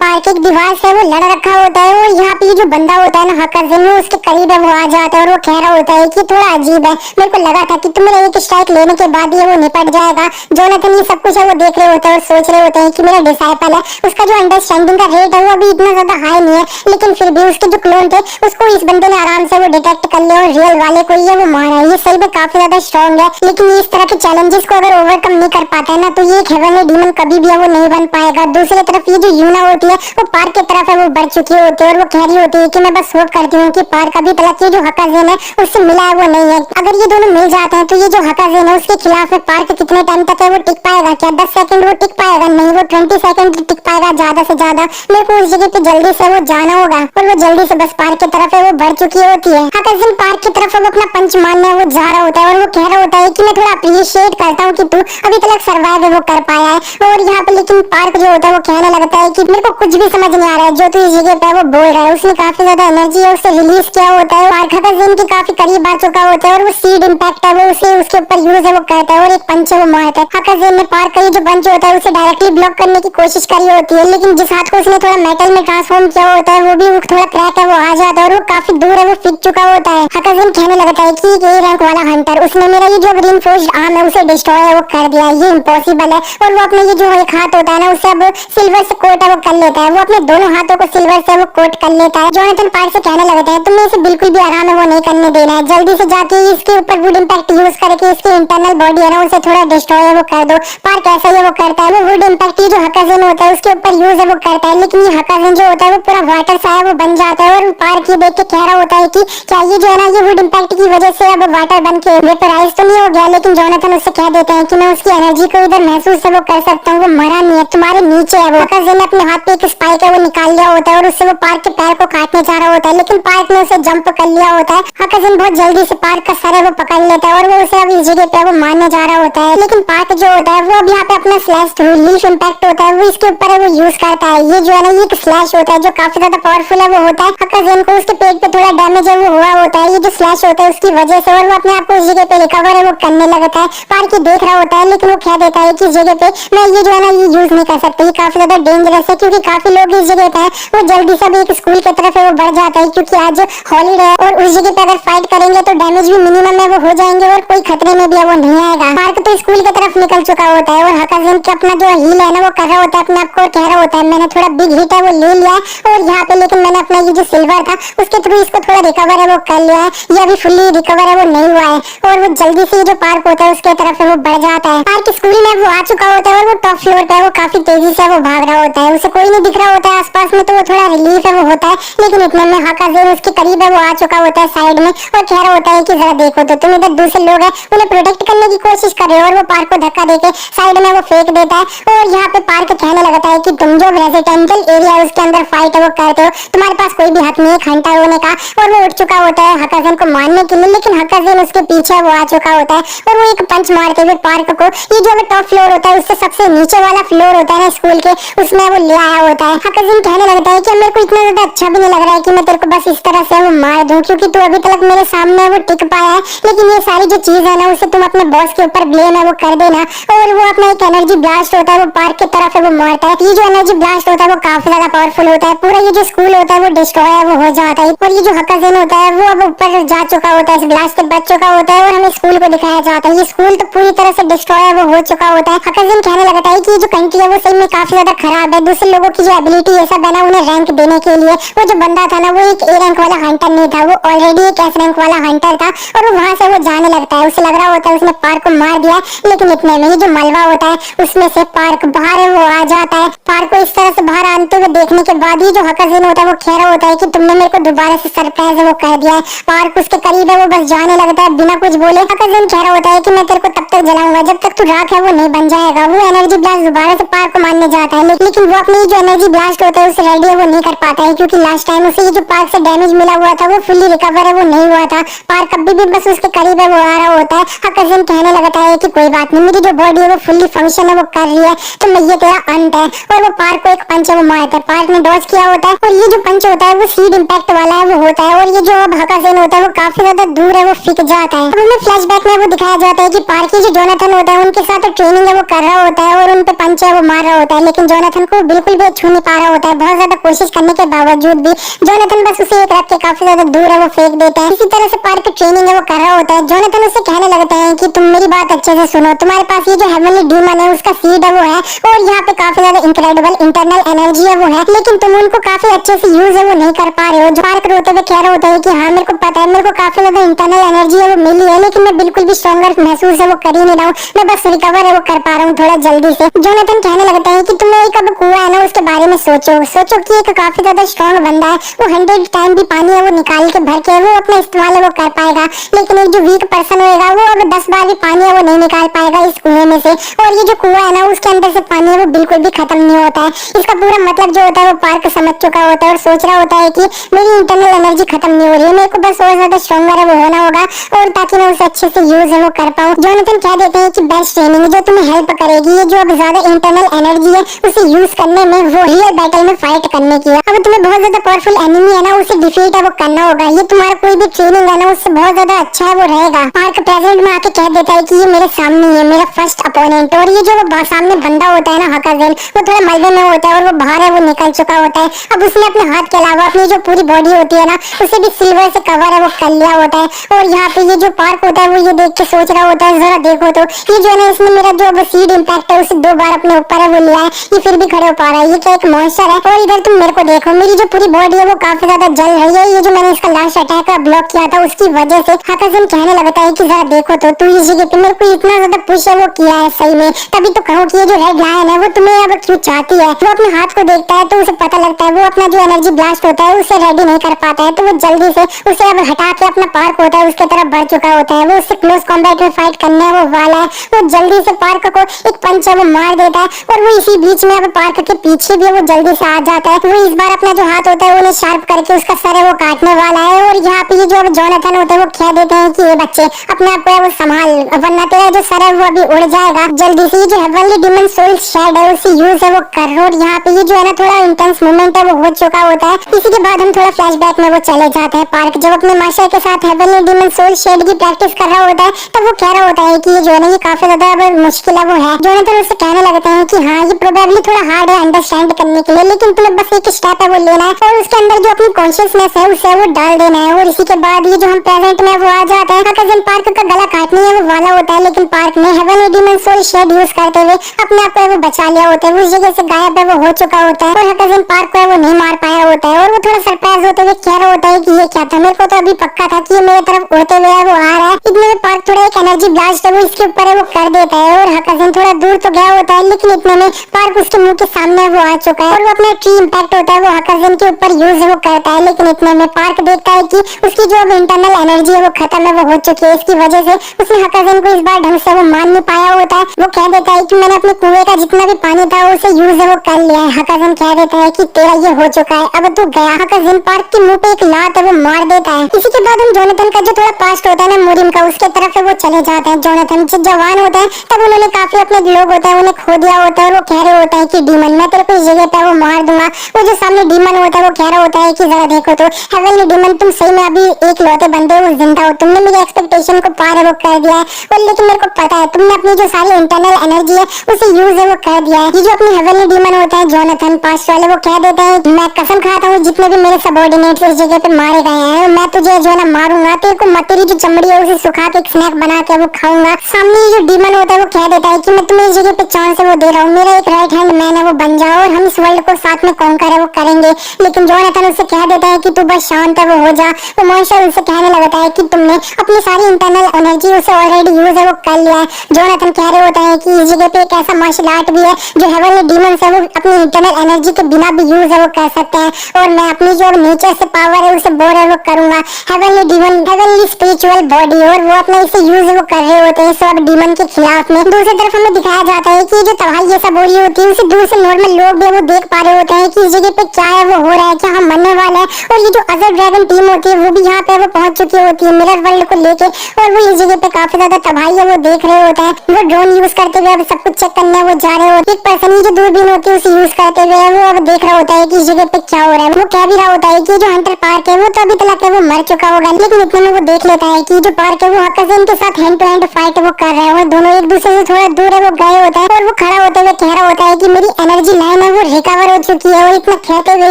पार्क एक दीवार से वो लड़ रखा होता है और यहाँ पे जो बंदा होता है ना हकाज़िन वो उसके करीब है वो आ जाता है और वो कह रहा होता है कि थोड़ा अजीब है, मेरे को लगा था कि तुम मेरा एक स्ट्राइक लेने के बाद ही वो निपट जाएगा। जोनाथन ये सब कुछ है वो देख रहे होते हैं और सोच रहे होते हैं कि मेरा डिसाइपल है उसका जो अंडरस्टैंडिंग का रेट है वो अभी इतना ज्यादा हाई नहीं है, लेकिन फिर भी उसके जो क्लोन थे उसको इस बंदे ने आराम से वो डिटेक्ट कर लिया और रियल वाले को ये वो मारा है। ये सही में काफी ज्यादा स्ट्रॉन्ग है, लेकिन इस तरह के चैलेंजेस को अगर ओवरकम नहीं कर पाता है ना तो ये हेवनली डीमन कभी भी है वो नहीं बन पाएगा। दूसरी तरफ ये जो यूना होती है वो पार्क की तरफ है वो बढ़ चुकी होती है और वो कह रही होती है कि मैं बस होप करती हूँ कि पार्क अभी तक ये जो हकाज़िन है उससे मिला है वो नहीं है। अगर ये दोनों मिल जाते हैं तो ये जो हकाज़िन है उसके खिलाफ में पार्क कितने टाइम तक है वो टिक पाएगा क्या। 10 सेकंड वो टिक पाएगा नहीं, वो 20 सेकंड टिक पाएगा ज्यादा से ज्यादा। मेरे को उस जगह पे जल्दी से वो जाना होगा और वो जल्दी से बस पार्क की तरफ है वो बढ़ चुकी होती है। हकाज़िन पार्क की तरफ अब अपना पंच मारने वो जा रहा होता है और वो कह रहा होता है कि मैं थोड़ा अप्रिशिएट करता हूँ कि तू अभी तक सर्वाइव वो कर पाया है। और यहाँ पे लेकिन पार्क जो होता है वो कहने लगता है कि मेरे को कुछ भी समझ नहीं आ रहा है जो तू इस जगह पे वो बोल रहा है। उसने काफी ज्यादा एनर्जी है उससे रिलीज किया होता है। पार्क हकाज़िन के काफी करीब आ चुका होता है और वो सीड इम्पैक्ट है वो उसे उसके ऊपर यूज है वो करता है और एक पंच है वो मारता है। हकाज़ेन ने पार्क का ये जो पंच होता है उसे डायरेक्टली ब्लॉक करने की कोशिश करी होती है, लेकिन जिस हाथ को उसने थोड़ा मेटल में ट्रांसफॉर्म किया होता है वो भी थोड़ा क्रैक है वो आ जाता है और वो काफी दूर है वो फिट चुका होता है। हकाज़ेन कहने लगता है कि ए रैंक वाला हंटर उसने मेरा ये जो रीइंफोर्स्ड आर्म है उसे डिस्ट्रॉय है वो कर दिया है, ये इम्पॉसिबल है। और वो अपने ये जो एक हाथ होता है ना उसे अब सिल्वर से कोट है वो कर लेता है, वो अपने दोनों हाथों को सिल्वर से वो कोट कर लेता है। जोनाथन पार्क से कहने लगता है तुम्हें इसे बिल्कुल भी आराम है वो नहीं करने देना है, जल्दी से जाके इसके ऊपर वुड इम्पैक्ट यूज करके इसकी इंटरनल बॉडी है ना उसे थोड़ा डिस्ट्रॉय है वो कर दो। पार्क ऐसा ही वो करता है, वो वुड इम्पैक्ट जो हकाज़ेन होता है उसके ऊपर यूज है वो करता है, लेकिन ये हकाज़ेन जो होता है वो पूरा वाटर सा है वो बन जाता है। और पार्क ये देख के कह रहा होता है कि क्या ये जो है ना ये वुड इम्पैक्ट की वजह से अब वाटर बन के वेपराइज तो नहीं हो गया, लेकिन जोनाथन उससे कह देते हैं कि मैं उसकी एनर्जी को इधर महसूस है वो कर सकता हूँ, वो मरा नहीं है, तुम्हारे नीचे है वो। हकाज़ेन ने अपने हाथ पे एक स्पाइक है वो निकाल लिया होता है और उससे वो पार्क के पैर को काटने जा रहा होता है, लेकिन पार्क ने उसे जंप कर लिया होता है। हकाज़ेन बहुत जल्दी से पार्क का सर है वो पकड़ लेता है और वो उसे अब इस जगह पे वो मारने जा रहा होता है, लेकिन पार्क जो होता है वो अब यहाँ पे अपना स्लैश थ्रू लीफ इम्पैक्ट होता है वो इसके ऊपर है वो यूज करता है। ये जो है ना ये एक स्लैश होता है जो काफी ज्यादा पावरफुल है वो होता है। हकाज़ेन को उसके पेट पे थोड़ा डैमेज है वो हुआ होता है ये जो स्लैश होता है उसकी वजह से, और वो अपने आप को उस जगह पे रिकवर है वो करने लगता है। पार्क देख रहा होता है लेकिन वो कह देता है कि इस जगह पे मैं ये जो है ना ये यूज नहीं कर सकता, ये काफी ज्यादा डेंजरस है क्योंकि काफी लोग इस जगह पे हैं। वो जल्दी से एक स्कूल की तरफ है वो बढ़ जाता है क्योंकि आज हॉलीडे है और उस जगह पे अगर फाइट करेंगे तो डैमेज भी मिनिमम है वो हो जाएंगे और कोई खतरे में भी है वो नहीं आएगा। पार्क तो स्कूल की तरफ निकल चुका होता है और हकाज़ेन के अपना जो हील है ना वो कर रहा होता है अपने आप को, कह रहा होता है मैंने थोड़ा बिग हिट है वो ले लिया है और यहाँ पे लेकिन मैंने अपना ये जो सिल्वर था उसके थ्रू इसको थोड़ा रिकवर है वो कर लिया है, ये अभी फुल्ली रिकवर है वो नहीं हुआ है। और वो जल्दी से जो पार्क होता है उसके तरफ है वो बढ़ जाता है। पार्क स्कूल में वो आ चुका होता है और वो टॉप फ्लोर पे है वो काफी तेजी से वो भाग रहा होता है, उसे कोई नहीं दिख रहा होता है आसपास में, तो वो थोड़ा रिलीफ है वो होता है। लेकिन इतने में हकाज़ेन उसके करीब है वो आ चुका होता है साइड में और कह रहा होता है कि जरा देखो तो तुम इधर दूसरे लोग हैं उन्हें प्रोटेक्ट करने की कोशिश कर रहे हो, और वो पार्क को धक्का देके साइड में वो फेंक देता है। और यहाँ पे पार्क कहने लगता है कि तुम जो रेजिडेंशियल एरिया है उसके अंदर फाइट है वो करते हो, तुम्हारे पास कोई भी हक नहीं है हंटर होने का। और वो उठ चुका होता है हकाज़ेन को मारने के लिए, लेकिन हकाज़ेन उसके पीछे वो आ चुका होता है और वो एक पंच मारते हुए पार्क को ये जो टॉप फ्लोर होता है उससे सबसे नीचे वाला फ्लोर होता है ना स्कूल के उसमें वो ले आया होता है। हकाज़ेन कहने लगता है कि मेरे को इतना ज्यादा अच्छा भी नहीं लग रहा है कि मैं तेरे को बस इस तरह से वो मार दूं क्योंकि तू अभी तक मेरे सामने वो टिक पाया है, लेकिन ये सारी जो चीज है ना उसे तुम अपने बॉस के ऊपर ब्लेम है वो कर देना। और वो अपना एक एनर्जी ब्लास्ट होता है वो पार्क की तरफ है वो मारता है। ये जो एनर्जी ब्लास्ट होता है वो काफी ज्यादा पावरफुल होता है, पूरा ये जो स्कूल होता है वो डिस्ट्रॉय है वो हो जाता है। और ये जो हकाज़ेन होता है वो अब ऊपर जा चुका होता है, इस ब्लास्ट से बच चुका होता है और हमें स्कूल को दिखाया जाता है। ये स्कूल तो पूरी तरह से डिस्ट्रॉय है वो हो चुका होता है। हकाज़ेन कहने लगता है कि जो कंट्री है वो सही में काफी ज्यादा खराब है, दूसरे लोगों की जो एबिलिटी ऐसा बना उन्हें रैंक देने के लिए। वो जो बंदा था ना वो एक ए रैंक वाला हंटर नहीं था, वो ऑलरेडी एक एस रैंक वाला हंटर था और वो वहां से वो जाने लगता है। उसे लग रहा होता है उसने पार्क को मार दिया, लेकिन इतने में ही जो मलबा होता है उसमें से पार्क बाहर है वो आ जाता है। पार्क को इस तरह से बाहर आते हुए देखने के बाद ही जो हकाज़ेन होता है वो कह रहा होता है कि तुमने मेरे को दोबारा से सरप्राइज है वो कह दिया है। पार्क उसके करीब है वो बस जाने लगता है बिना कुछ बोले। हकाज़ेन कह रहा होता है कि मैं तेरे को तब तक जलाऊंगा जब तक तू राख है वो नहीं बन जाएगा। वो एनर्जी ब्लास्ट दोबारा से पार्क को मारने जाता है, लेकिन वो अपनी जो एनर्जी ब्लास्ट होता है उसे रेडी है वो नहीं कर पाता है क्योंकि लास्ट टाइम उसे ये जो पार्क से डैमेज मिला हुआ था वो फुल्ली रिकवर है वो नहीं हुआ था। पार्क अभी भी बस उसके करीब है वो आ रहा होता है। हकाज़ेन कहने लगता है कि कोई बात नहीं, मेरी जो बॉडी है वो फुल्ली फंक्शन है वो कर रही है, तो मैं ये तेरा अंत है। और वो पार्क को एक पंच है वो मारता है, पार्क ने डॉज किया होता है और ये जो पंच होता है वो सीड इंपैक्ट वाला है वो होता है। और ये जो अब हकाज़ेन होता है वो काफी ज्यादा दूर है वो फिक जाता है। अब हमें फ्लैशबैक में वो दिखाया जाता है कि पार्क की जो जोनाथन होता है उनके साथ ट्रेनिंग है वो कर रहा होता है और उन पे पंच है वो मार रहा होता है, लेकिन जोनाथन को बिल्कुल भी छू नहीं पा रहा होता है। बहुत ज्यादा कोशिश करने के बावजूद भी जोनाथन बस उसे एक रख के काफी ज्यादा दूर है वो फेंक देता है। इसी तरह से पार्क ट्रेनिंग है वो कर रहा होता है। जोनाथन उससे कहने लगता है कि तुम मेरी बात अच्छे से सुनो, तुम्हारे पास ये जो हेवनली डीमन है उसका सीड है वो है और यहाँ पे काफी ज्यादा इनक्रेडिबल इंटरनल एनर्जी है वो है, लेकिन तुम उनको काफी अच्छे से यूज है वो नहीं कर पा रहे हो। जो पार्क रोते हुए कह रहा होता है कि हाँ मेरे को पता है, मेरे को काफी ज्यादा इंटरनल एनर्जी है वो मिली है, लेकिन मैं बिल्कुल भी स्ट्रॉन्गर महसूस है वो कर ही नहीं रहा हूँ, मैं बस रिकवर है वो कर पा रहा हूँ थोड़ा जल्दी से। जोनाथन कहने लगता है कि तुम एक अब कुआं है ना उसके बारे में सोचो कि एक काफी ज्यादा स्ट्रॉन्ग बंदा है, वो 100 टाइम भी पानी है वो निकाल के भर के वो अपना इस्तेमाल है वो कर पाएगा, लेकिन एक जो वीक पर्सन होगा वो अब 10 बार भी पानी है वो नहीं निकाल पाएगा इस कुएं में से। और ये जो कुआं है ना उसके अंदर से पानी है वो बिल्कुल भी खत्म नहीं होता है। इसका पूरा मतलब जो होता है वो पार्क समझ चुका होता है और सोच रहा होता है कि मेरी इंटरनल एनर्जी खत्म नहीं हो रही है, मेरे को बस और ज्यादा स्ट्रॉन्गर है वो होना होगा और ताकि मैं उसे अच्छे से यूज है वो कर पाऊँ। जोनाथन कह देते हैं कि बेस्ट ट्रेनिंग जो तुम्हें हेल्प करेगी ये जो अब ज्यादा इंटरनल एनर्जी है उसे यूज करने में वो रियल बैटल में फाइट करने की है। अब तुम्हें बहुत ज्यादा पावरफुल एनिमी है ना उसे डिफीट है वो करना होगा, ये तुम्हारा कोई भी ट्रेनिंग है ना उससे बहुत ज्यादा अच्छा है वो रहेगा। पार्क प्रेजेंट एंड में आके कह देता है कि ये मेरे सामने है, मेरा फर्स्ट अपोनेंट। और ये जो सामने बंदा होता है ना हकाज़ेन, वो थोड़ा मलबे में होता है और वो बाहर है, वो निकल चुका होता है। अब उसने अपने हाथ के अलावा अपनी जो पूरी बॉडी होती है ना, उसे भी सिल्वर से कवर है वो कर लिया होता है। और यहाँ पे ये जो पार्क होता है वो ये देख के सोच रहा होता है, जरा देखो तो ये जो है ना, इसने मेरा जो सीड इम्पैक्ट है उसे 2 बार अपने ऊपर है वो लिया है, ये फिर भी खड़े हो पा रहा है, ये क्या एक मॉन्स्टर है। और इधर तुम मेरे को देखो, मेरी जो पूरी बॉडी है वो काफी ज्यादा जल रही है। ये जो मैंने इसका लास्ट अटैक ब्लॉक किया था उसकी वजह से हकाज़ेन कहने लगता है कि जरा देखो तो तू इस जगह पे मेरे को इतना ज्यादा पुश है वो किया है सही में, तभी तो कहूँ कि ये जो रेड लायन है वो तुम्हें अब क्यों चाहती है। वो अपने हाथ को देखता है तो उसे पता लगता है वो अपना जो एनर्जी ब्लास्ट होता है उसे रेडी नहीं कर पाता है, तो वो जल्दी से उसे अब हटा के अपना पार्क होता है उसके तरफ बढ़ चुका होता है। वो उससे क्लोज कॉम्बैट में फाइट करने वो वाला है। वो जल्दी से पार्क को एक पंच है वो मार देता है और वो इसी बीच में अब पार्क के पीछे भी वो जल्दी से आ जाता है। वो इस बार अपना जो हाथ होता है उन्हें शार्प करके उसका सर है वो काटने वाला है। और यहाँ पे ये जो जोनाथन होता है वो कह देते हैं कि ये बच्चे अपने आप को है वो संभाल, वरना तेरा जो सर है वो अभी उड़ जाएगा जल्दी से। ये जो हेवनली डीमन सोल शेड है उसे यूज है वो कर। और यहाँ पे ये जो है ना थोड़ा इंटेंस मोमेंट है वो हो चुका होता है। इसी के बाद हम थोड़ा फ्लैशबैक में वो चले जाते हैं। पार्क जब अपने मास्टर के साथ हेवनली डीमन सोल शेड की प्रैक्टिस कर रहा होता है तब वो कह रहा होता है कि ये जो है ना ये काफी ज्यादा मुश्किल है वो है। जोनाथन उससे कहने लगते हैं कि हाँ ये प्रोबेबली थोड़ा हार्ड है अंडरस्टैंड करने के लिए, लेकिन तुम्हें बस एक स्टेप है वो लेना है और उसके अंदर जो अपनी कॉन्शियसनेस है उसे वो डाल देना है। और इसी के बाद ये जो हम प्रेजेंट में वो आ जाता है। हकाज़ेन पार्क का गला काटने है वो वाला होता है, लेकिन पार्क ने heavenly demon soul shed use करते हुए अपने आप को वो बचा लिया होता है। उस जगह से गायब है वो हो चुका होता है और हकाज़ेन पार्क को वो नहीं मार पाया होता है। और वो थोड़ा सरप्राइज होते हुए कह रहा होता है कि ये क्या था, मेरे को तो अभी पक्का था कि ये मेरे तरफ उड़ते हुए वो आ रहा है। इतने में पार्क थोड़ा एक एनर्जी ब्लास्ट है वो इसके ऊपर है वो कर देता है और हकाज़ेन थोड़ा दूर तो गया होता है, लेकिन इतने में पार्क उसके मुंह के सामने वो आ चुका है और वो अपना ट्री इम्पैक्ट होता है वो हकाज़ेन के ऊपर यूज वो करता है। लेकिन इतने में पार्क देखता है कि उसकी जो अब इंटरनल एनर्जी है वो खत्म है वो हो चुकी है। इसकी वजह से उसने हकाज़ेन को इस बार ढंग से वो मान नहीं पाया होता है। वो कह देता है कि मैंने अपने कुएं का जितना भी पानी था उसे यूज है वो कर लिया है। हकाज़ेन कह देता है कि तेरा ये हो चुका है, अब तू गया। हकाज़ेन पार्क के मुंह पे एक लात है वो मार देता है। इसी के बाद हम जोनाथन का जो थोड़ा पास्ट होता है ना मोरिम का, उसके तरफ वो चले जाते हैं। जोनाथन जब जवान होता है तब उन्होंने काफी अपने लोग होता है उन्हें खो दिया होता है और वो कह रहे होता है कि डीमन मैं तेरे को इस जगह पे वो मार दूंगा। वो जो सामने डीमन होता है वो कह रहा होता है कि जरा देखो तो हेवनली डीमन तुम सही में अभी एक लौते बंदे हो जिंदा हो, तुमने मेरी एक्सपेक्टेशन को पार है वो कर दिया है। और लेकिन मेरे को पता है तुमने अपनी जो सारी इंटरनल एनर्जी है उसे यूज है वो कर दिया है। ये जो अपने हेवनली डीमन होता है जोनाथन पास्ट वाले वो कह देते हैं मैं कसम खाता हूँ जितने भी मेरे सबऑर्डिनेट्स इस जगह पे मारे गए हैं मैं तुझे जो है ना मारूंगा, तेरे को तेरी जो चमड़ी है उसे सुखा के एक स्नैक बना के वो खाऊंगा। सामने ये जो डीमन होता है वो कह देता है कि मैं तुम्हें इस जगह पे चांस है वो दे रहा हूँ, मेरा एक राइट हैंड मैन है वो बन जाओ और हम इस वर्ल्ड को साथ में कॉन्कर है वो करेंगे। लेकिन जोनाथन उससे कह देता है कि तू बस शांत है वो हो जा। तो मॉन्स्टर उससे कहने लगता है कि तुमने अपनी सारी इंटरनल एनर्जी उसे ऑलरेडी यूज है वो कर लिया है। जोनाथन कह रहे होता है कि इस जगह पे एक ऐसा मार्शल आर्ट भी है जो हेवनली डीमंस है वो अपनी इंटरनल एनर्जी के बिना भी यूज है वो कर सकते हैं और मैं अपनी जो नेचर से पावर है उसे बोर है वो करूंगा। Heavenly demon heavenly spiritual body और वो अपना इसे यूज वो कर रहे होते हैं सब डीमन के खिलाफ में। दूसरी तरफ हमें दिखाया जाता है कि जो तबाही ये सब हो रही होती है उसे दूर से नॉर्मल लोग भी वो देख पा रहे होते हैं कि इस जगह पे क्या है वो हो रहा है, क्या हम मरने वाले हैं। और ये जो अदर ड्रैगन टीम होती है वो भी यहाँ पे वो पहुंच चुकी होती है मिरर वर्ल्ड को लेके और वो इस जगह पे काफी ज्यादा तबाही है वो देख रहे होते हैं। वो ड्रोन यूज करते हुए अब सब कुछ चेक करने वो जा रहे होते हैं। एक पर्सन जो दूरबीन होती है उसे यूज करते हुए वो अब देख रहा होता है कि इस जगह पे क्या हो रहा है। वो कह भी रहा होता है कि जो हंटर पार्क है वो तो अभी तक वो मर चुका होगा, लेकिन इतने में वो देख लेता है कि जो पार्क है वो हकाज़ेन के साथ हैंड टू हैंड फाइट वो कर रहे हैं और दोनों एक दूसरे से थोड़ा दूर है वो गए होते हैं। और वो खड़ा होते हुए कह रहा होता है कि मेरी एनर्जी लाइन है वो रिकवर हो चुकी है और इतना कहते हुए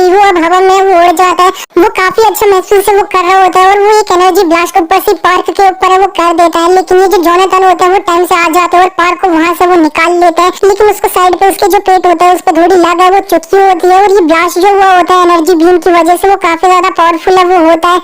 वो अब हवा में वो उड़ जाता है। वो काफी अच्छा महसूस है वो कर रहा होता है और वो एक एनर्जी ब्लास्ट ऊपर से पार्क के ऊपर है वो कर देता है। लेकिन ये जो जोनाथन होता है वो टाइम से आ जाते हैं और पार्क को वहां से वो निकाल लेते हैं, लेकिन उसको साइड पे उसके जो पेट होता है उस पर थोड़ी लाग है वो चुटकी होती है और ये ब्लास्ट जो हुआ होता है एनर्जी बीम की वजह से वो काफी ज्यादा पावरफुल है वो होता है।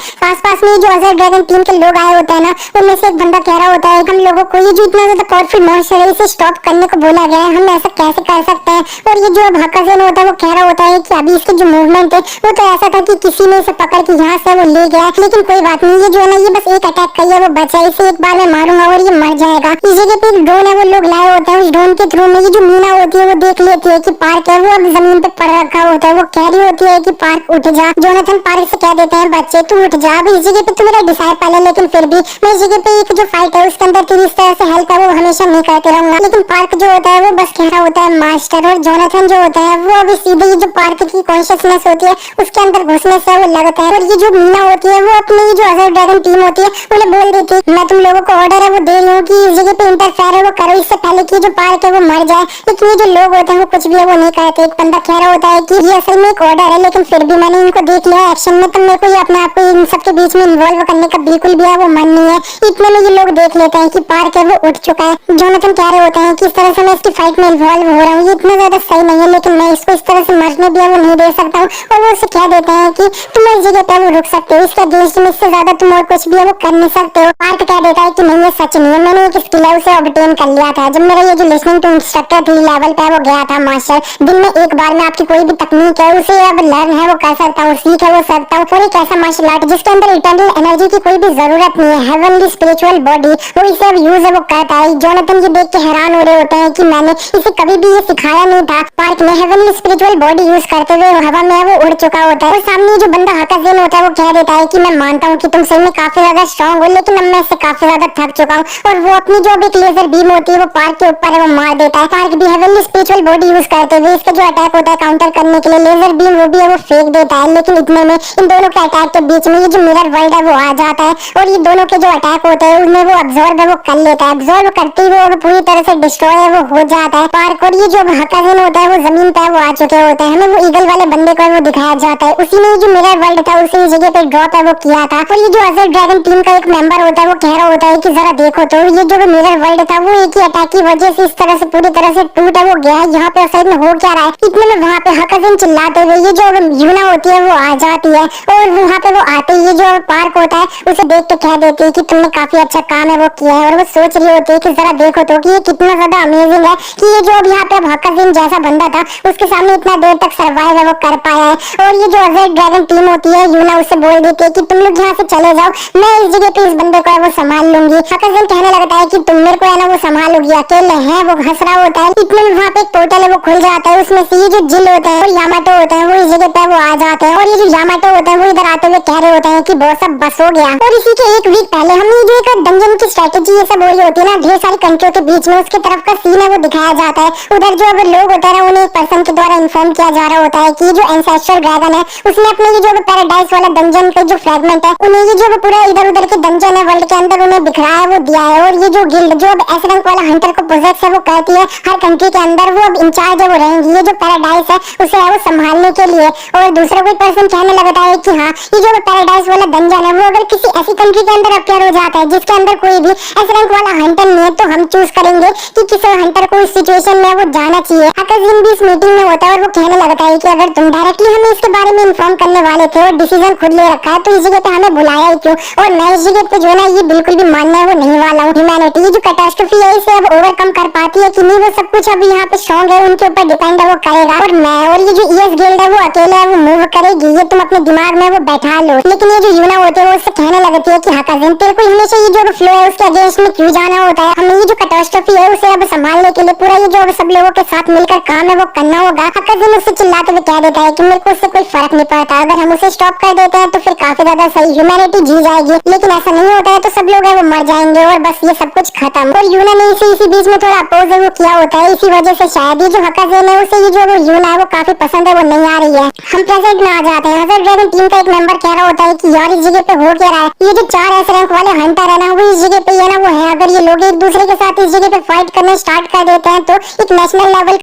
पास में जो अजर ड्रैगन टीम के लोग आए होते हैं ना उनमें से एक बंदा कह रहा होता है हम लोगों को ये जो इतना ज्यादा पावरफुल मॉन्स्टर है इसे स्टॉप करने को बोला गया है, हम ऐसा कैसे कर सकते हैं। और ये जो हकाज़ेन होता है वो कह रहा होता है कि अभी इसके जो मूवमेंट है वो तो ऐसा था कि किसी ने इसे पकड़ के यहाँ से वो ले गया, लेकिन कोई बात नहीं ये जो है ना ये बस एक अटैक का ही है वो बचा है, इसे एक बार में मारूंगा और ये मर जाएगा। इस जगह पे एक ड्रोन है वो लोग लाए होते हैं, उस ड्रोन के थ्रू में ये जो मीना होती है वो देख लेती है कि पार्क है वो अब जमीन पे पड़ रखा होता है। वो कह रही होती है कि पार्क उठ जा। जोनाथन पार्क से कह देते हैं बच्चे तू उठ जा, अब इस जगह पे तू मेरा डिसाइपल है, लेकिन फिर भी मैं इस जगह पे एक जो फाइट है उसके अंदर तेरी इस तरह से हेल्प है वो हमेशा नहीं करते रहूंगा। लेकिन पार्क जो होता है वो बस कह रहा होता है मास्टर, और जोनाथन जो होता है वो अभी सीधे ये जो पार्क की कॉन्शियसनेस होती है उसके अंदर घुसने से वो लगता है। और ये जो मीना होती है वो अपनी जो अजर ड्रैगन टीम होती है उन्हें बोल देती है मैं तुम लोगों को ऑर्डर है वो दे रही हूँ कि इस जगह पे इंटरफेयर है वो करो, इससे पहले कि जो पार्क है वो मर जाए। लेकिन ये जो लोग होते हैं वो कुछ भी है वो नहीं करते। एक बंदा कह रहा होता है कि ये असल में एक ऑर्डर है, लेकिन फिर भी मैंने इनको देख लिया एक्शन में, तो मेरे को ये अपने आप को इन सबके बीच में इन्वॉल्व करने का बिल्कुल भी है वो मन नहीं है। इतने में ये लोग देख लेते हैं कि पार्क है वो उठ चुका है। जोनाथन कह रहे होते हैं कि इस तरह से मैं इसकी फाइट में इन्वॉल्व हो रहा हूँ, ये इतना ज्यादा सही नहीं है, लेकिन मैं इसको इस तरह से मरने भी है वो नहीं दे सकता हूँ। और वो उसे कह देते हैं कि तुम इस जगह पे वो रुक सकते हो, इसके अगेंस्ट में इससे ज्यादा तुम और कुछ भी है वो कर नहीं सकते हो। पार्क कह देता है कि नहीं ये सच नहीं है, मैंने एक स्किल है उसे ऑब्टेन कर लिया था जब मेरा ये जो लिसनिंग टू इंस्ट्रक्टर 3 लेवल पे वो गया था मास्टर। दिन में एक बार में आपकी कोई भी तकनीक है उसे अब लर्न है वो कर सकता हूँ, सीख है वो सकता हूँ। और एक ऐसा मार्शल आर्ट जिसके अंदर इटर्नल एनर्जी की कोई भी जरूरत नहीं है, हेवनली स्पिरिचुअल बॉडी, वो इसे अब यूज है वो करता है। जोनाथन ये देख के हैरान हो रहे होते हैं कि मैंने इसे कभी भी ये सिखाया नहीं था। पार्क ने हेवनली स्पिरिचुअल बॉडी यूज करते हुए हवा में वो उड़ चुका होता है। और सामने जो बंदा हकाज़िन होता है वो कह देता है कि मैं मानता हूँ कि तुम सही में काफी ज्यादा स्ट्रॉन्ग हो, लेकिन अब मैं इससे काफी ज्यादा थक चुका हूँ। और वो अपनी जो एक लेजर बीम होती है वो पार्क के ऊपर है वो मार देता है। पार्क भी हेवनली स्पिरिचुअल बॉडी यूज करते हुए इसका जो अटैक होता है काउंटर करने के लिए लेजर बीम वो भी है वो फेंक देता है। लेकिन इतने में इन दोनों के अटैक के बीच में ये जो मिरर वर्ल्ड है वो आ जाता है और ये दोनों के जो अटैक होते हैं उनमें वो अब्सॉर्ब है वो कर लेता है। अब्सॉर्ब करते ही वो पूरी तरह से डिस्ट्रॉय है वो हो जाता है पार्क। और ये जो हकाज़िन होता है वो जमीन पे वो आ चुके होते हैं। हमें वो ईगल वाले बंदे को वो दिखाया जाता है, उसी ने जो मिरर वर्ल्ड था उसे इस जगह पे ड्रॉप है वो किया था। और ये जो अजर ड्रैगन टीम का एक मेंबर होता है वो कह रहा होता है कि जरा देखो तो ये जो मिरर वर्ल्ड था वो एक ही अटैक की वजह से इस तरह से पूरी तरह से टूट है वो गया है। यहाँ पे असल में हो क्या रहा है। इतने में वहाँ पे हकाज़िन चिल्लाते हुए ये जो यूना होती है वो आ जाती है और वहाँ पे वो आते ही ये जो पार्क होता है उसे देख के कह देती है कि तुमने काफी अच्छा काम है वो किया है। और वो सोच रही होती है कि जरा देखो तो कि ये कितना ज्यादा अमेजिंग है कि ये जो अब यहाँ पे हकाज़िन जैसा बंदा था उसके सामने इतना देर तक सर्वाइव है वो कर पाया है। और ये जो अजर ड्रैगन टीम होती है यूना उससे बोल देती है कि तुम लोग यहाँ से चले जाओ, मैं इस जगह पे इस बंदे को है वो संभाल लूंगी। हकाज़िन कहने लगता है कि तुम मेरे को है ना वो संभालोगी, अकेले हैं। वो हंस रहा होता है। इतने में वहाँ पे एक पोर्टल है वो खुल जाता है, उसमें से ये जो जिल होते हैं और यामाटो होते हैं वो इस जगह पे वो आ जाते हैं। और ये जो यामाटो होते हैं वो इधर आते हुए कह रहे होते हैं कि बॉस अब बस हो गया। और इसी के एक वीक पहले हमने जो एक डंजन की स्ट्रेटेजी ये सब हो रही होती है ना ढेर सारी कंट्रियों के बीच में, उसके तरफ का सीन है वो दिखाया जाता है। उधर जो अब लोग होते हैं उन्हें एक पर्सन के द्वारा इन्फॉर्म किया जा रहा होता है कि जो एंसेस्ट्रल ड्रैगन है उसने अपने ये जो पैराडाइज वाला डंजन के जो फ्रेगमेंट है उन्हें ये जो पूरा इधर उधर के डंजन है वर्ल्ड के अंदर उन्हें बिखराया है वो दिया है। और ये जो गिल्ड जो अब एस रैंक वाला हंटर को पोजेस है वो कहती है हर कंट्री के अंदर वो अब इंचार्ज है वो रहेंगी ये जो पैराडाइज है उसे है वो संभालने के लिए। और दूसरा कोई पर्सन कहने लगता है कि हाँ ये जो पैराडाइज वाला डंजन है वो अगर किसी ऐसी कंट्री के अंदर अपियर हो जाता है जिसके अंदर कोई भी एस रैंक वाला हंटर नहीं है तो हम चूज करेंगे कि किसी हंटर को इस सिचुएशन में वो जाना चाहिए। हकाज़िन भी इस मीटिंग में होता है और वो कहने लगता है कि अगर तुम डायरेक्टली हमें इसके बारे में इन्फॉर्म करने वाले थे और डिसीजन खुद ले रखा है तो इस जगह पे हमें बुलाया ही क्यों। और मैं इस जगह पे जो है ना ये बिल्कुल भी मानना है वो नहीं वाला हूँ। ह्यूमैनिटी ये जो कैटास्ट्रोफी है इसे अब ओवरकम कर पाती है कि नहीं वो सब कुछ अभी यहाँ पे स्ट्रॉन्ग है उनके ऊपर डिपेंड है वो करेगा। और मैं और ये जो ईएस गिल्ड है वो अकेले है वो मूव करेगी, ये तुम अपने दिमाग में वो बैठा लो। लेकिन ये जो यूना होते हैं वो उससे कहने लगती है कि हकाज़िन तेरे को हमेशा ये जो फ्लो है उसके अगेंस्ट में क्यों जाना होता है। हमें ये जो कैटास्ट्रोफी है उसे अब संभालने के लिए पूरा ये जो सब लोगों के साथ मिलकर काम है वो करना होगा। हकाज़िन उससे चिल्लाते हुए कह देता है कि मेरे को उससे कोई फर्क नहीं पड़ता, अगर हम उसे स्टॉप कर देते हैं तो फिर काफी ज्यादा सही ह्यूमैनिटी जी जाएगी, लेकिन ऐसा नहीं होता है तो सब लोग है वो मर जाएंगे और बस ये सब कुछ खत्म। और यूना ने इसी बीच में थोड़ा अपोज है वो किया होता है, इसी वजह से शायद ये जो हकाज़िन है उसे ये जो यूना है वो काफी पसंद है वो नहीं आ रही है। हम प्रेजेंट में आ जाते हैं। अजर ड्रैगन टीम का एक मेंबर कह रहा होता है कि यार इस जगह पे हो क्या रहा है, ये जो 4 एस रैंक वाले हंटर है ना वो इस जगह पे है ना वो है, अगर ये लोग एक दूसरे के साथ इस जगह पे फाइट करना स्टार्ट कर देते हैं तो एक नेशनल लेवल